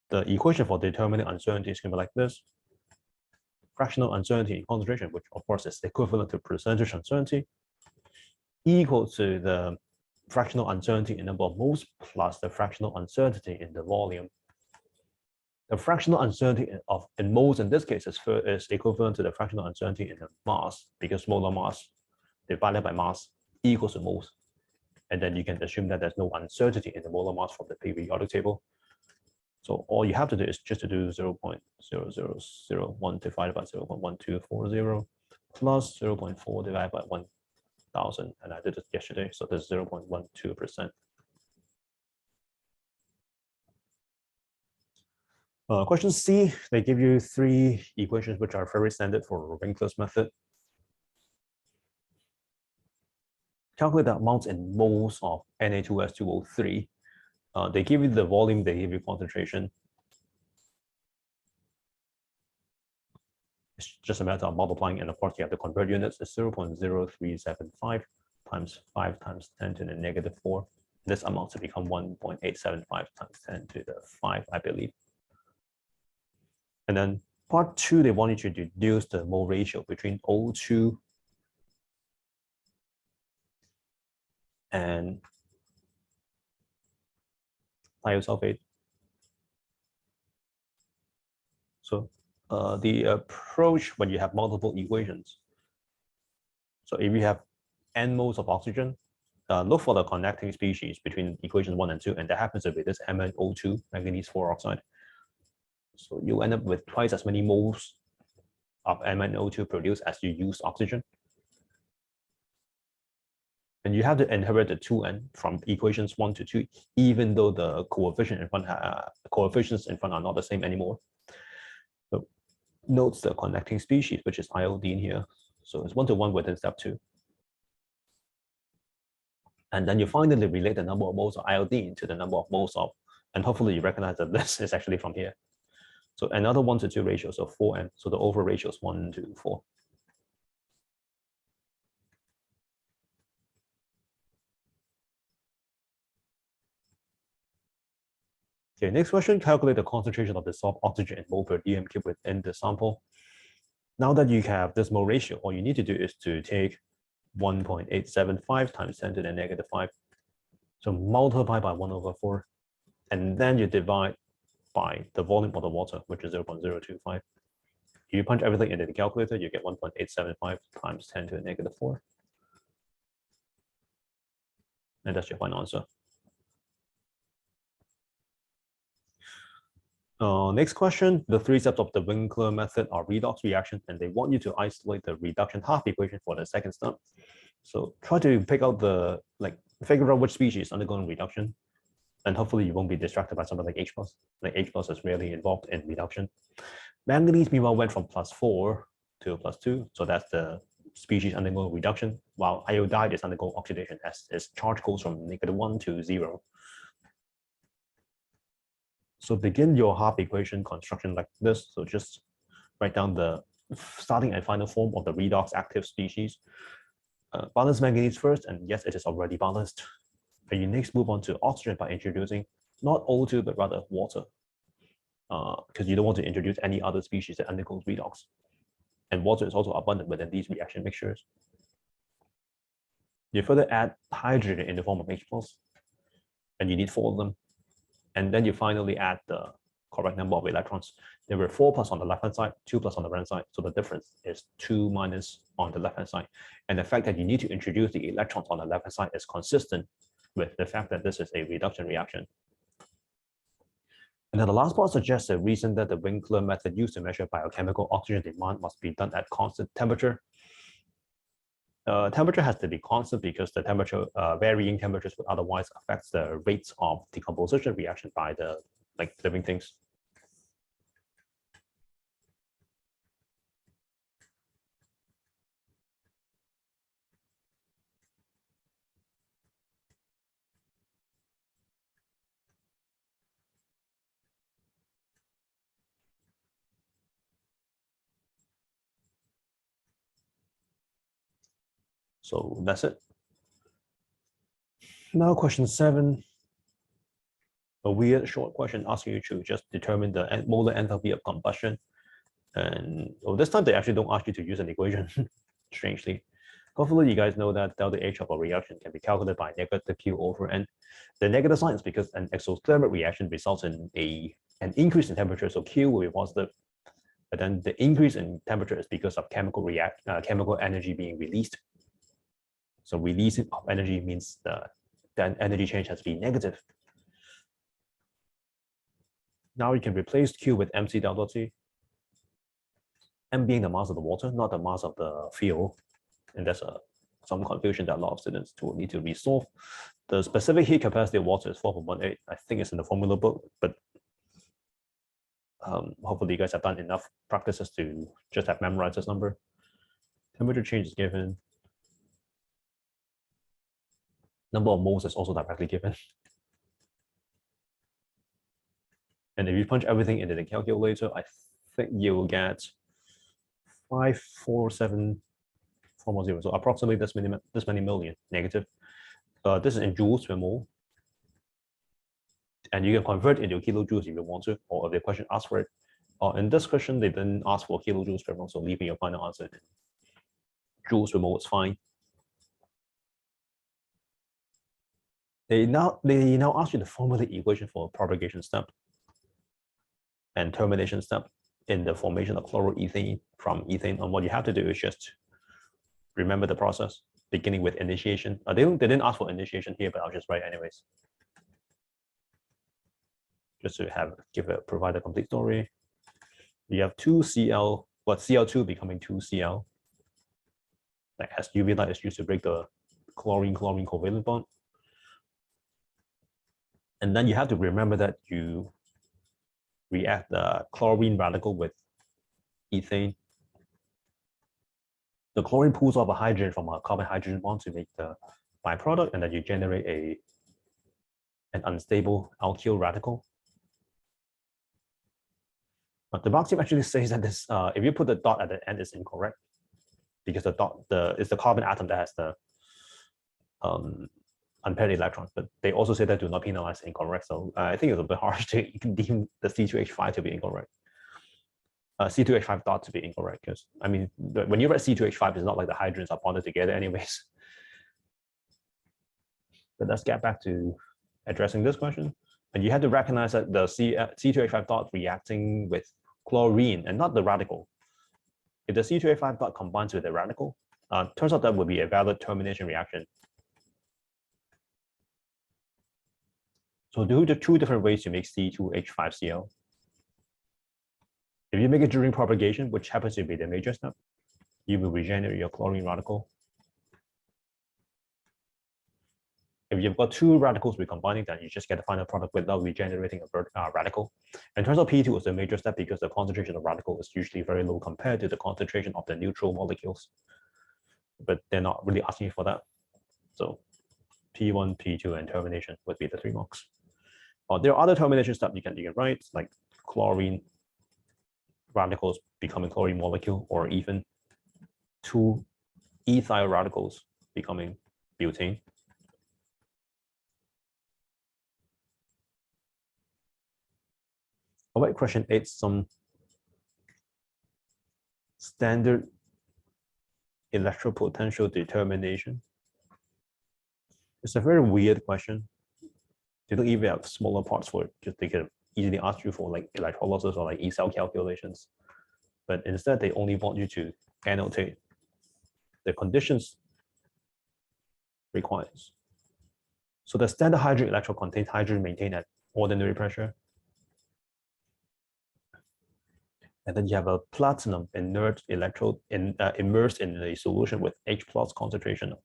The equation for determining uncertainty is going to be like this. Fractional uncertainty in concentration, which of course is equivalent to percentage uncertainty, equal to the fractional uncertainty in number of moles plus the fractional uncertainty in the volume. The fractional uncertainty in moles in this case is equivalent to the fractional uncertainty in the mass, because molar mass divided by mass equals to moles. And then you can assume that there's no uncertainty in the molar mass from the periodic table. So all you have to do is just to do 0.0001 divided by 0.1240 plus 0.4 divided by 1000. And I did it yesterday, so there's 0.12%. Question C, they give you 3 equations which are very standard for Winkler's method. Calculate the amounts in moles of Na2S2O3. They give you the volume, they give you concentration. It's just a matter of multiplying, and of course you have to convert units. It's 0.0375 times 5 times 10 to the negative 4. This amounts to become 1.875 times 10 to the 5, I believe. And then part 2, they want you to deduce the mole ratio between O2 and thiosulfate. So the approach when you have multiple equations. So if you have n moles of oxygen, look for the connecting species between equation 1 and 2, and that happens to be this MnO2, manganese 4 oxide. So you end up with twice as many moles of MnO2 produced as you use oxygen. And you have to inherit the 2n from equations 1 to 2, even though the coefficients in front are not the same anymore. So note the connecting species, which is iodine here. So it's 1-to-1 within step 2. And then you finally relate the number of moles of iodine to the number of moles of, and hopefully you recognize that this is actually from here. So another 1-to-2 ratio, so 4n. So the overall ratio is 1-to-4. Okay, next question, calculate the concentration of dissolved oxygen in mole per dm cube within the sample. Now that you have this mole ratio, all you need to do is to take 1.875 times 10 to the negative 5. So multiply by 1/4, and then you divide by the volume of the water, which is 0.025. If you punch everything into the calculator, you get 1.875 times 10 to the negative 4. And that's your final answer. Next question, the 3 steps of the Winkler method are redox reaction, and they want you to isolate the reduction half equation for the second step. So try to pick out figure out which species is undergoing reduction, and hopefully you won't be distracted by something like H+. Like H+ is rarely involved in reduction. Manganese, meanwhile, went from +4 to +2, so that's the species undergoing reduction, while iodide is undergoing oxidation as its charge goes from -1 to 0. So begin your half equation construction like this. So just write down the starting and final form of the redox active species. Balance manganese first, and yes, it is already balanced. And you next move on to oxygen by introducing not O2, but rather water, because you don't want to introduce any other species that undergoes redox. And water is also abundant within these reaction mixtures. You further add hydrogen in the form of H+, and you need 4 of them. And then you finally add the correct number of electrons. There were 4 plus on the left-hand side, 2 plus on the right-hand side. So the difference is 2 minus on the left-hand side. And the fact that you need to introduce the electrons on the left-hand side is consistent with the fact that this is a reduction reaction. And then the last part suggests a reason that the Winkler method used to measure biochemical oxygen demand must be done at constant temperature. Temperature has to be constant because the temperature, varying temperatures would otherwise affect the rates of decomposition reaction by the living things. So that's it. Now question 7. A weird short question asking you to just determine the molar enthalpy of combustion. And this time they actually don't ask you to use an equation, strangely. Hopefully you guys know that delta H of a reaction can be calculated by negative Q over N. The negative sign is because an exothermic reaction results in an increase in temperature, so Q will be positive. But then the increase in temperature is because of chemical energy being released. So releasing of energy means the energy change has to be negative. Now you can replace Q with MC delta T. M being the mass of the water, not the mass of the fuel. And that's some confusion that a lot of students will need to resolve. The specific heat capacity of water is 4.18. I think it's in the formula book, but hopefully you guys have done enough practices to just have memorized this number. Temperature change is given. Number of moles is also directly given. And if you punch everything into the calculator, I think you will get 547.40. So approximately this many million negative. This is in joules per mole. And you can convert into kilojoules if you want to, or if the question asks for it. In this question, they didn't ask for kilojoules per mole, so leaving your final answer in joules per mole is fine. They now ask you to formulate the equation for propagation step and termination step in the formation of chloroethane from ethane. And what you have to do is just remember the process, beginning with initiation. They didn't ask for initiation here, but I'll just write anyways. Just to provide a complete story. You have 2Cl, but Cl2 becoming 2Cl. Like as UV light is used to break the chlorine-chlorine covalent bond. And then you have to remember that you react the chlorine radical with ethane. The chlorine pulls off a hydrogen from a carbon-hydrogen bond to make the byproduct, and then you generate an unstable alkyl radical. But the mark team actually says that this, if you put the dot at the end, is incorrect because the dot is the carbon atom that has the unpaired electrons. But they also say that do not penalize incorrect. So I think it's a bit harsh to deem the C2H5 to be incorrect. C2H5 dot to be incorrect, because I mean, when you write C2H5, it's not like the hydrogens are bonded together anyways. But let's get back to addressing this question. And you have to recognize that the C2H5 dot reacting with chlorine and not the radical. If the C2H5 dot combines with the radical, turns out that would be a valid termination reaction. So there are two different ways to make C2H5Cl. If you make it during propagation, which happens to be the major step, you will regenerate your chlorine radical. If you've got two radicals recombining, then you just get the final product without regenerating a radical. And turns out P2 is a major step because the concentration of radical is usually very low compared to the concentration of the neutral molecules. But they're not really asking for that. So P1, P2, and termination would be the 3 marks. There are other termination steps you can write, like chlorine radicals becoming chlorine molecule, or even 2 ethyl radicals becoming butane. All right, question 8, some standard electropotential determination. It's a very weird question. They don't even have smaller parts for it, because they can easily ask you for like electrolysis or like E-cell calculations. But instead, they only want you to annotate the conditions requires. So the standard hydrogen electrode contains hydrogen maintained at ordinary pressure. And then you have a platinum inert electrode immersed in a solution with H+ concentration of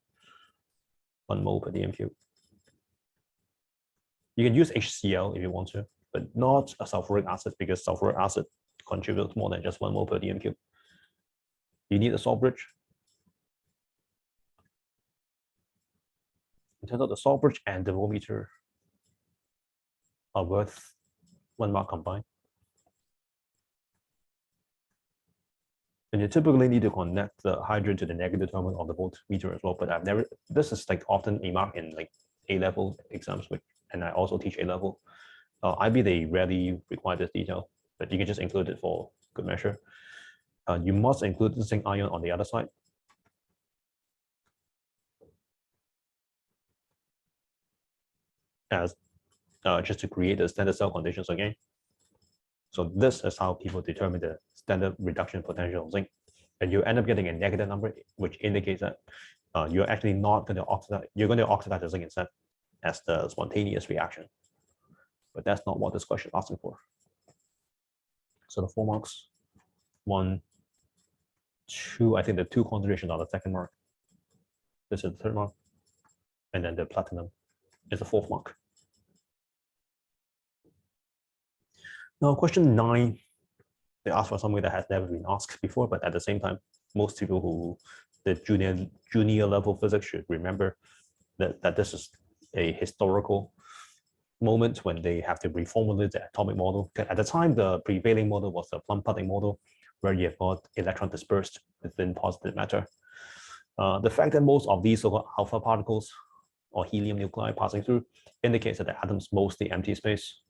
1 mole per dm cube. You can use HCl if you want to, but not a sulfuric acid, because sulfuric acid contributes more than just 1 mole per dm cube. You need a salt bridge. In terms of the salt bridge and the voltmeter are worth 1 mark combined. And you typically need to connect the hydrogen to the negative terminal of the voltmeter as well. But I've never, this is like often a mark in like A-level exams, and I also teach A-level. IB, they rarely require this detail, but you can just include it for good measure. You must include the zinc ion on the other side. As just to create the standard cell conditions again. So this is how people determine the standard reduction potential of zinc. And you end up getting a negative number, which indicates that you're actually not going to oxidize, you're going to oxidize the zinc instead as the spontaneous reaction. But that's not what this question is asking for. So the 4 marks, 1, 2, I think the 2 concentrations are the 2nd mark. This is the 3rd mark. And then the platinum is the 4th mark. Now, question 9, they ask for something that has never been asked before, but at the same time, most people who the junior level physics should remember that this is a historical moment when they have to reformulate the atomic model. At the time, the prevailing model was the plum pudding model, where you have got electron dispersed within positive matter. The fact that most of these so-called alpha particles or helium nuclei passing through indicates that the atom's mostly empty space.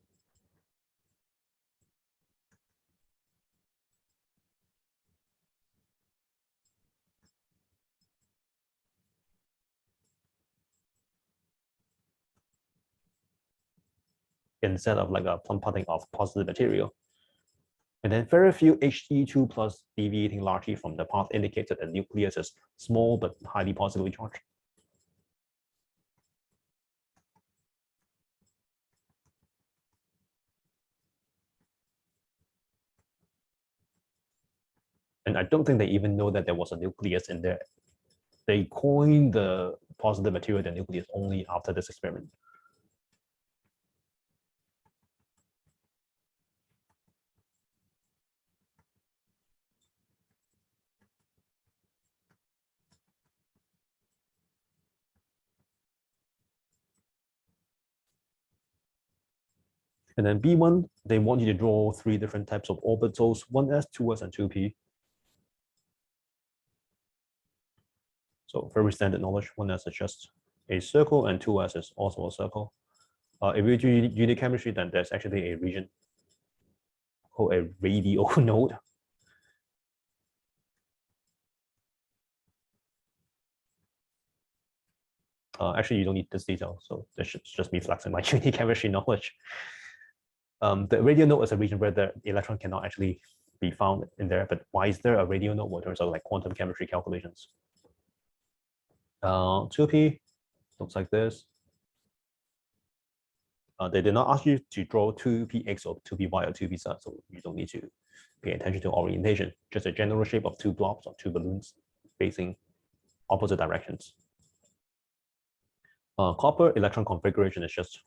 Instead of like a plum pudding of positive material. And then very few He2 plus deviating largely from the path indicates that the nucleus is small but highly positively charged. And I don't think they even know that there was a nucleus in there. They coined the positive material, the nucleus, only after this experiment. And then B1, they want you to draw 3 different types of orbitals, 1s, 2s, and 2p. So very standard knowledge. 1s is just a circle, and 2s is also a circle. If you do unit chemistry, then there's actually a region called a radial node. Actually, you don't need this detail, so this should just be flexing my uni chemistry knowledge. The radial node is a region where the electron cannot actually be found in there, but why is there a radial node? Well, in terms of like quantum chemistry calculations. 2p looks like this. They did not ask you to draw 2px or 2py or 2pz, so you don't need to pay attention to orientation. Just a general shape of two blobs or two balloons facing opposite directions. Copper electron configuration is just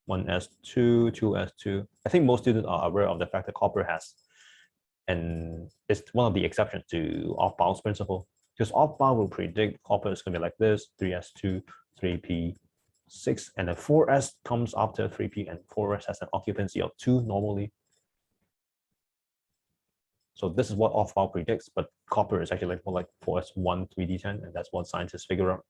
1s2, 2s2. I think most students are aware of the fact that copper has, and it's one of the exceptions to off-bounds principle, because off-bound will predict copper is going to be like this: 3s2, 3p, 6, and then 4s comes after 3p, and 4s has an occupancy of 2 normally. So this is what off-bound predicts, but copper is actually more like 4s1, 3d10, and that's what scientists figure out.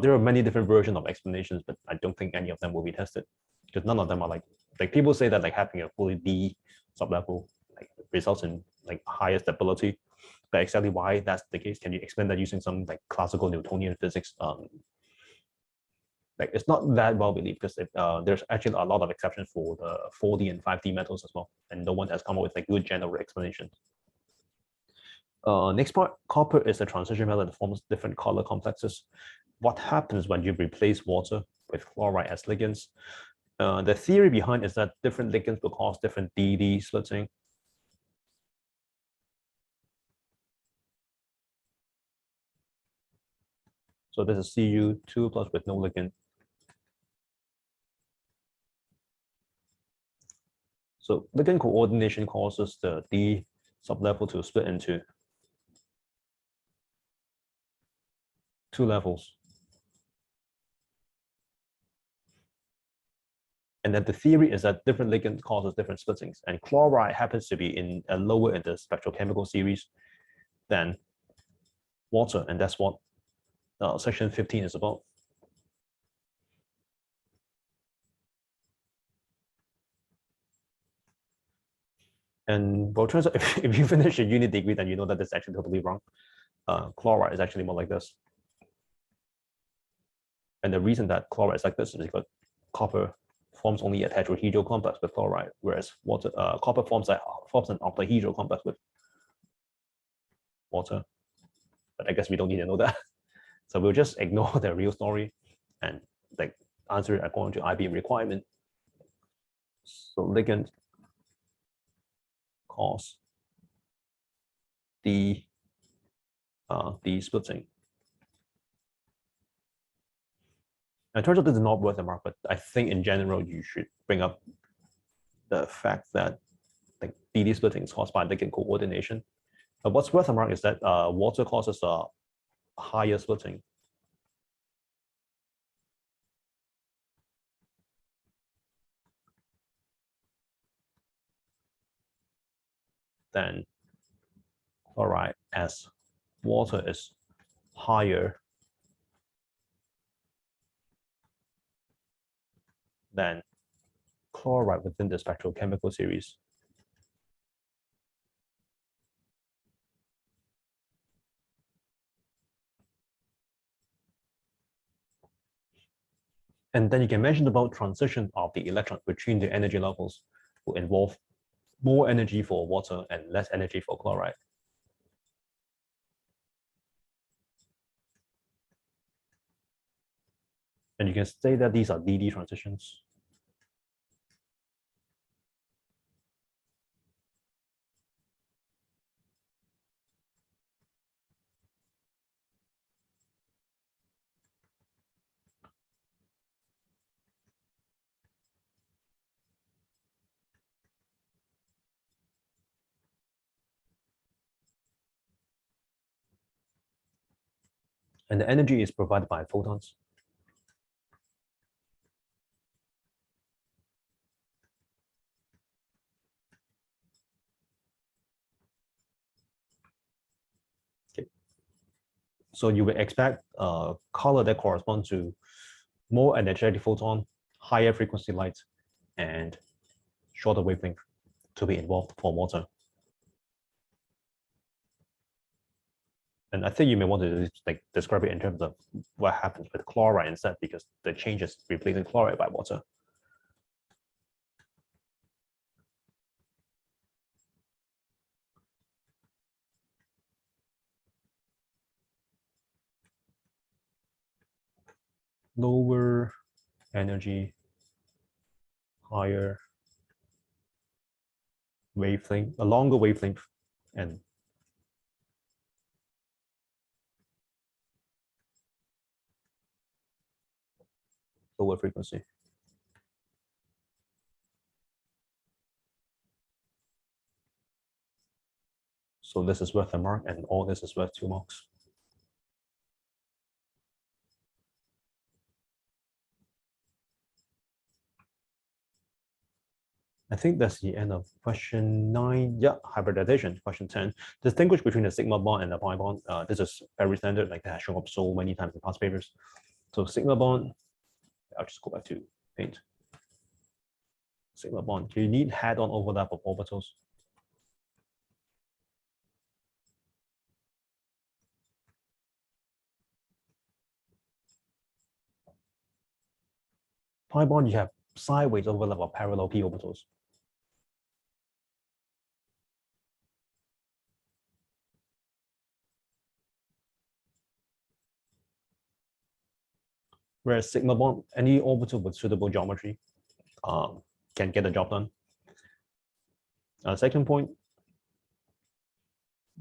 There are many different versions of explanations, but I don't think any of them will be tested, because none of them are like people say that like having a fully D sublevel like results in like higher stability. But exactly why that's the case, can you explain that using some like classical Newtonian physics? Like it's not that well believed, because there's actually a lot of exceptions for the 4D and 5D metals as well, and no one has come up with a good general explanation. Next part, copper is a transition metal that forms different color complexes. What happens when you replace water with chloride as ligands? The theory behind is that different ligands will cause different DD splitting. So this is Cu2 plus with no ligand. So ligand coordination causes the D sublevel to split into two levels. And then the theory is that different ligands causes different splittings, and chloride happens to be in a lower in the spectrochemical series than water, and that's what section 15 is about. And well, turns out if you finish a uni degree, then you know that that's actually totally wrong. Chloride is actually more like this. And the reason that chloride is like this is because copper forms only a tetrahedral complex with chloride, whereas water, copper forms an octahedral complex with water. But I guess we don't need to know that. So we'll just ignore the real story and like answer it according to IB requirement. So ligand cause the splitting. And it turns out this is not worth a mark, but I think in general you should bring up the fact that like DD splitting is caused by ligand coordination. But what's worth a mark is that water causes a higher splitting. Than chloride, as water is higher than chloride within the spectrochemical series. And then you can mention about transition of the electron between the energy levels will involve more energy for water and less energy for chloride. And you can say that these are DD transitions. And the energy is provided by photons. Okay. So you would expect a color that corresponds to more energetic photon, higher frequency light, and shorter wavelength to be involved for water. And I think you may want to like describe it in terms of what happens with chloride instead, because the change is replacing chloride by water. Lower energy, higher wavelength, a longer wavelength, and lower frequency. So this is worth a mark, and all this is worth 2 marks. I think that's the end of question 9. Yeah, hybridization. Question 10. Distinguish between the sigma bond and the pi bond. This is very standard, like that has shown up so many times in past papers. So sigma bond, I'll just go back to paint. Sigma bond, you need head-on overlap of orbitals. Pi bond, you have sideways overlap of parallel p orbitals. Whereas sigma bond, any orbital with suitable geometry can get the job done. Second point,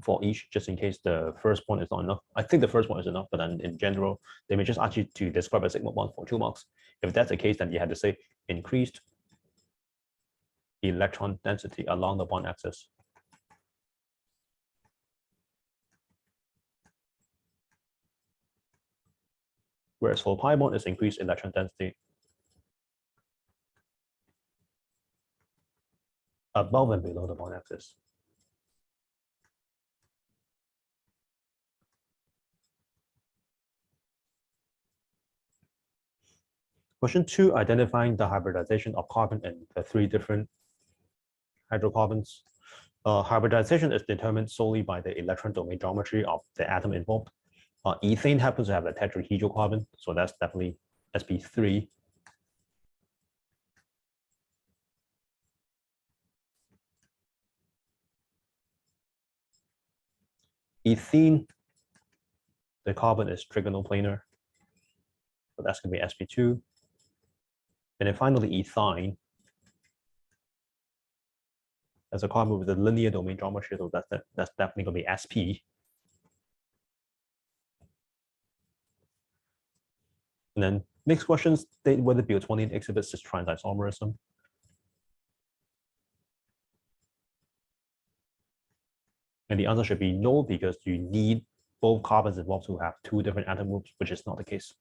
for each, just in case the first point is not enough. I think the first one is enough, but then in general, they may just ask you to describe a sigma bond for 2 marks. If that's the case, then you have to say increased electron density along the bond axis. Whereas for pi bond, it's increased electron density above and below the bond axis. Question 2, identifying the hybridization of carbon in the 3 different hydrocarbons. Hybridization is determined solely by the electron domain geometry of the atom involved. Ethane happens to have a tetrahedral carbon, so that's definitely sp3. Ethene, the carbon is trigonoplanar, so that's going to be sp2. And then finally, ethine, as a carbon with a linear domain geometry, so that's definitely going to be sp. And then next question, state whether butyl-28 exhibits cis-trans isomerism. And the answer should be no, because you need both carbons involved to have 2 different atom groups, which is not the case.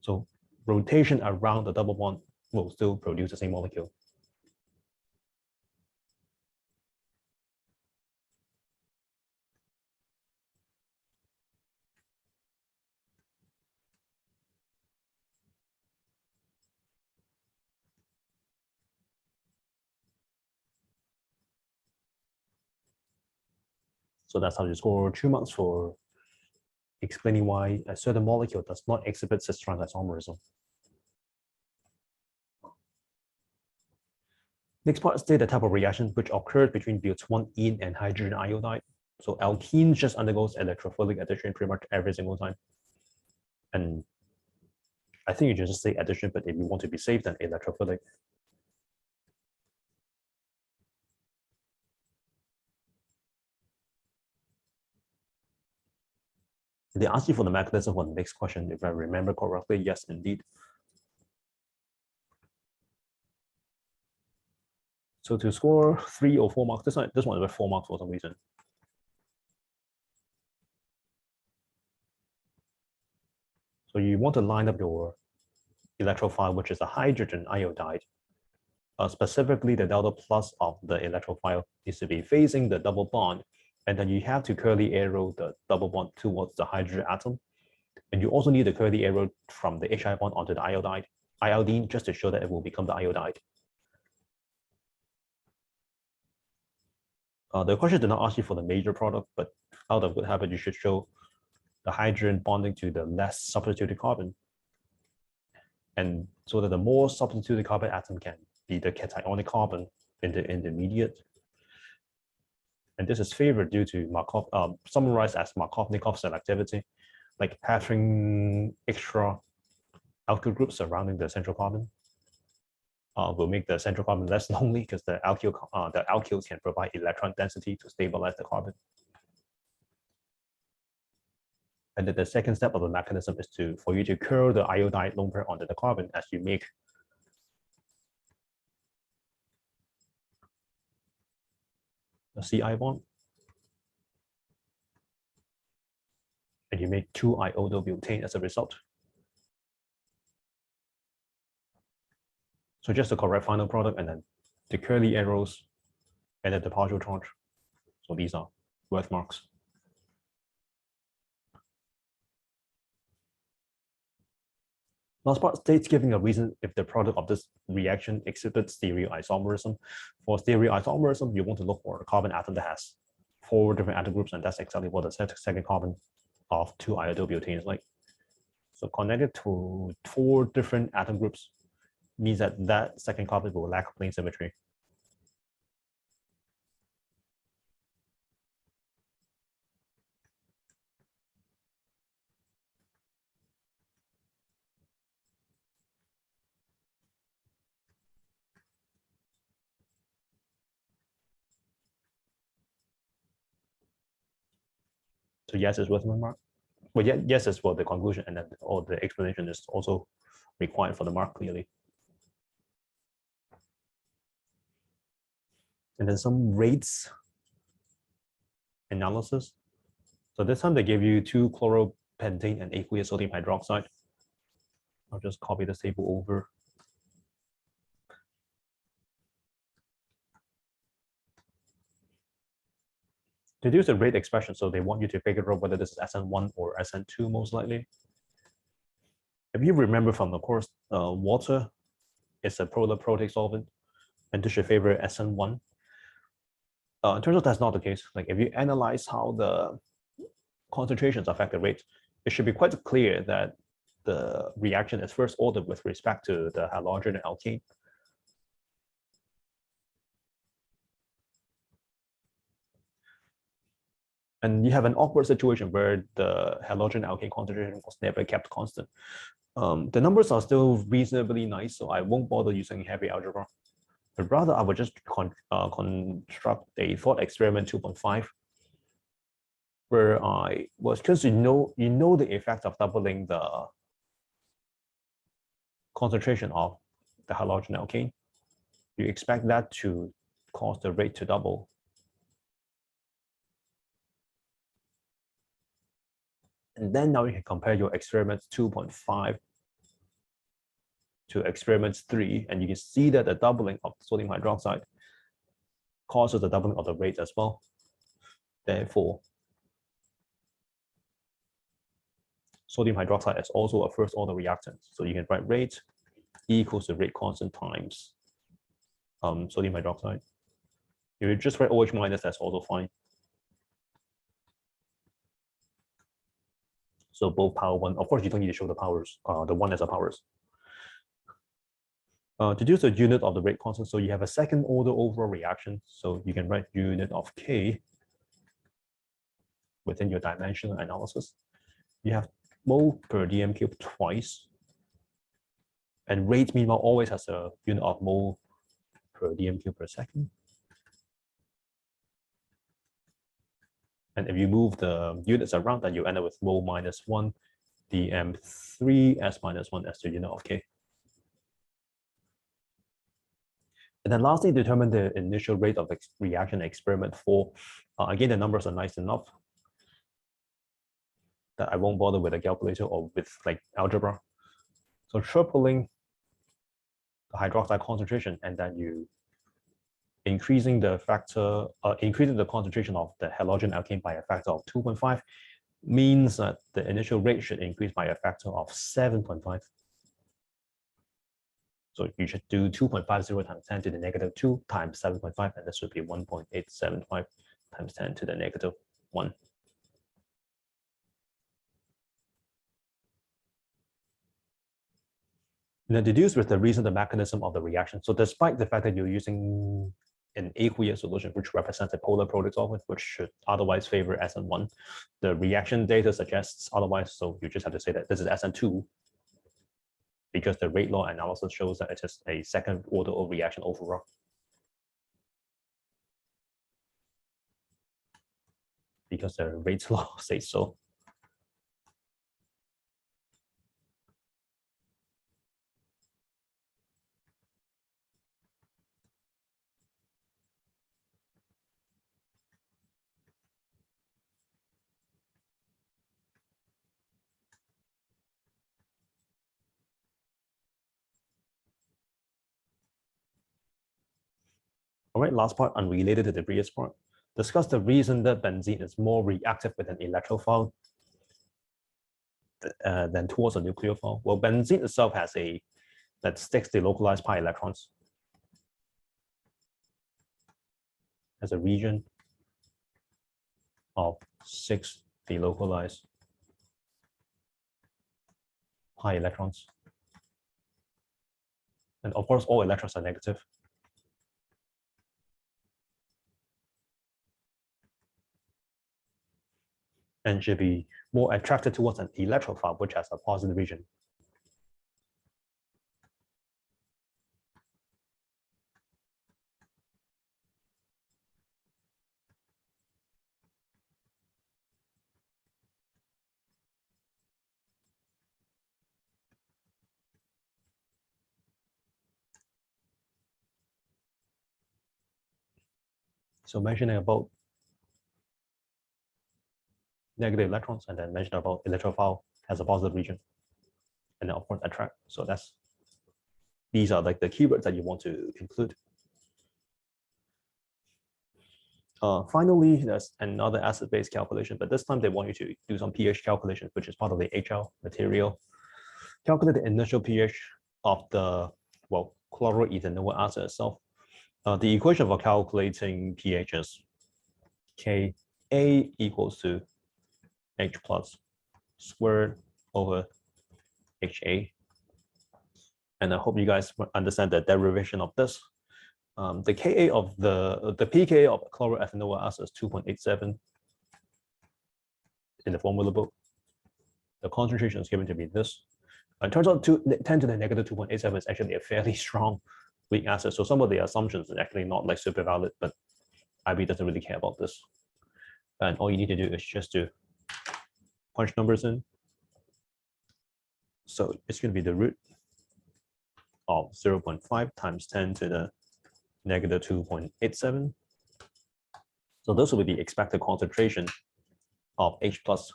So rotation around the double bond will still produce the same molecule. So that's how you score 2 marks for explaining why a certain molecule does not exhibit cis-trans isomerism. Next part, state the type of reaction which occurs between butyl-1 and hydrogen iodide. So alkene just undergoes electrophilic addition pretty much every single time. And I think you just say addition, but if you want to be safe, then electrophilic. They ask you for the mechanism for the next question, if I remember correctly. Yes, indeed. So to score 3 or 4 marks, this one is worth 4 marks for some reason. So you want to line up your electrophile, which is a hydrogen iodide. Specifically, the delta plus of the electrophile needs to be facing the double bond And then you have to curly arrow the double bond towards the hydrogen atom. And you also need the curly arrow from the HI bond onto the iodine just to show that it will become the iodide. The question did not ask you for the major product, but out of good habit, you should show the hydrogen bonding to the less substituted carbon. And so that the more substituted carbon atom can be the cationic carbon in the intermediate. And this is favored due to Markov, summarized as Markovnikov selectivity, like having extra alkyl groups surrounding the central carbon will make the central carbon less lonely because the alkyls can provide electron density to stabilize the carbon. And then the second step of the mechanism is for you to curl the iodide lone pair onto the carbon as you make a CI bond. And you make 2-iodobutane as a result. So just the correct final product, and then the curly arrows, and then the partial charge. So these are worth marks. Last part states giving a reason if the product of this reaction exhibits stereoisomerism. For stereoisomerism, you want to look for a carbon atom that has 4 different atom groups, and that's exactly what the second carbon of 2-iodobutane is like. So connected to 4 different atom groups means that that second carbon will lack plane symmetry. So yes is worth 1 mark. Well, yeah, yes is for the conclusion, and then all the explanation is also required for the mark clearly. And then some rates analysis. So this time they give you 2-chloropentane and aqueous sodium hydroxide. I'll just copy this table over. To use the rate expression, so they want you to figure out whether this is SN1 or SN2 most likely. If you remember from the course, water is a polar protic solvent, and this should favor SN1. It turns out that's not the case. Like if you analyze how the concentrations affect the rate, it should be quite clear that the reaction is first order with respect to the halogen and alkane. And you have an awkward situation where the halogen alkane concentration was never kept constant. The numbers are still reasonably nice, so I won't bother using heavy algebra. But rather, I would just construct a thought experiment 2.5, where I was, because you know the effect of doubling the concentration of the halogen alkane. You expect that to cause the rate to double. And then now you can compare your experiments 2.5 to experiments 3, and you can see that the doubling of sodium hydroxide causes the doubling of the rate as well. Therefore, sodium hydroxide is also a first order reactant. So you can write rate equals the rate constant times sodium hydroxide. If you just write OH minus, that's also fine. So both power 1, of course, you don't need to show the powers, the 1 as a powers. To use the unit of the rate constant, so you have a second order overall reaction. So you can write unit of K within your dimensional analysis. You have mole per dm cube twice. And rate, meanwhile, always has a unit of mole per dm cube per second. And if you move the units around, then you end up with mole minus 1 dm3 s minus 1 as the unit of K. And then lastly, determine the initial rate of reaction experiment 4. Again, the numbers are nice enough that I won't bother with a calculator or with like algebra. So tripling the hydroxide concentration, and then you increasing the factor, increasing the concentration of the halogen alkane by a factor of 2.5 means that the initial rate should increase by a factor of 7.5. So you should do 2.50 times 10 to the negative 2 times 7.5, and this would be 1.875 times 10 to the negative 1. Now deduce with the reason the mechanism of the reaction. So despite the fact that you're using an aqueous solution, which represents a polar product solvent, which should otherwise favor SN1, the reaction data suggests otherwise. So you just have to say that this is SN2, because the rate law analysis shows that it is a second order of reaction overall. Because the rate law says so. All right, last part, unrelated to the previous part. Discuss the reason that benzene is more reactive with an electrophile than towards a nucleophile. Well, benzene itself has that 6 delocalized pi electrons. Has a region of 6 delocalized pi electrons. And of course, all electrons are negative. And should be more attracted towards an electrophile, which has a positive region. So mentioning about negative electrons, and then mention about electrophile has a positive region, and then of course attract. So these are like the keywords that you want to include. Finally, there's another acid-base calculation, but this time they want you to do some pH calculation, which is part of the HL material. Calculate the initial pH of the chloroethanoic acid itself. The equation for calculating pH is Ka equals to H plus squared over HA. And I hope you guys understand the derivation of this. The Ka of the pKa of chloroethanoic acid is 2.87 in the formula book. The concentration is given to be this. It turns out 10 to the negative 2.87 is actually a fairly strong weak acid. So some of the assumptions are actually not like super valid, but IB doesn't really care about this. And all you need to do is just to punch numbers in. So it's going to be the root of 0.5 times 10 to the negative 2.87. So this will be the expected concentration of H plus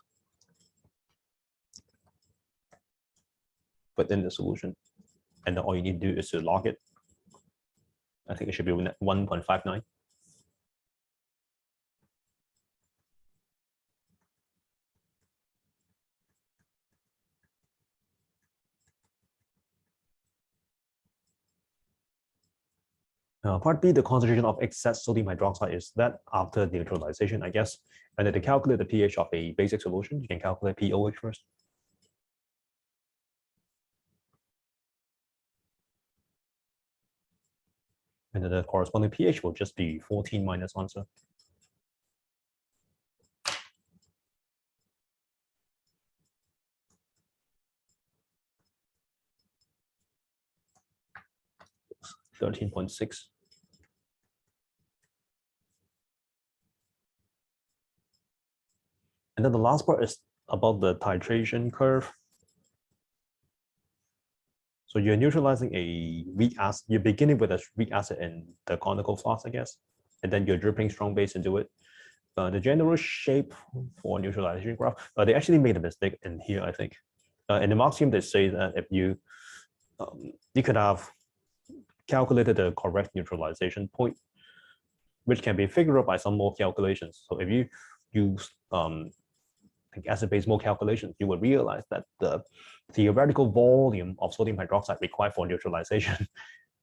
within the solution. And then all you need to do is to log it. I think it should be 1.59. Part B, the concentration of excess sodium hydroxide is that after neutralization, I guess. And then to calculate the pH of a basic solution, you can calculate pOH first. And then the corresponding pH will just be 14 minus 1, so. $13.6. And then the last part is about the titration curve. So you're neutralizing a weak acid. You're beginning with a weak acid in the conical flask, I guess, and then you're dripping strong base into it. The general shape for neutralization graph, they actually made a mistake in here, I think. In the mark scheme, they say that if you could have calculated the correct neutralization point, which can be figured out by some more calculations. So if you use acid-base mole calculations, you will realize that the theoretical volume of sodium hydroxide required for neutralization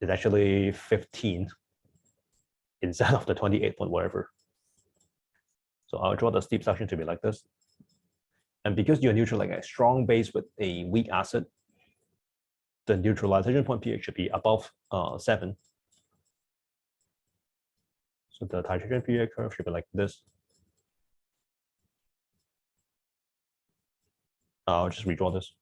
is actually 15 instead of the 28 point whatever. So I'll draw the steep section to be like this. And because you're neutralizing a strong base with a weak acid, the neutralization point pH should be above 7. So the titration pH curve should be like this. I'll just redraw this.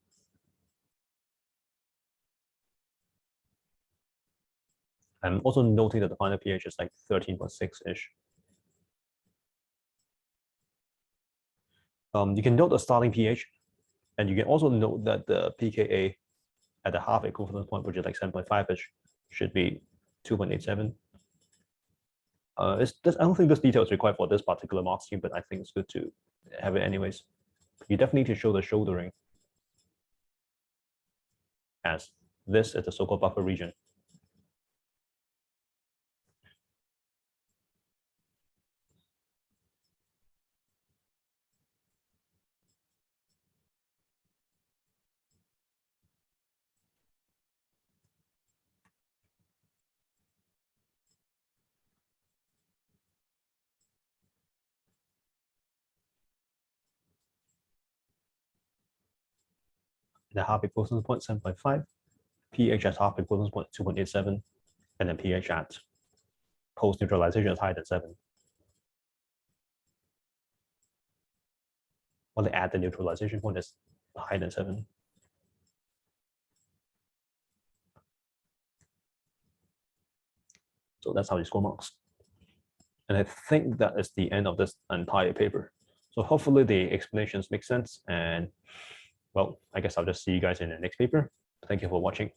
I'm also noting that the final pH is like 13.6-ish. You can note the starting pH, and you can also note that the pKa at the half equivalence point, which is like 7.5-ish, should be 2.87. I don't think this detail is required for this particular mark scheme, but I think it's good to have it anyways. You definitely need to show the shouldering, as this is the so-called buffer region. The half equivalence point 7.5, pH at half equivalence point 2.87, and then pH at post neutralization is higher than 7. Only at the neutralization point is higher than 7. So that's how you score marks. And I think that is the end of this entire paper. So hopefully the explanations make sense. And well, I guess I'll just see you guys in the next paper. Thank you for watching.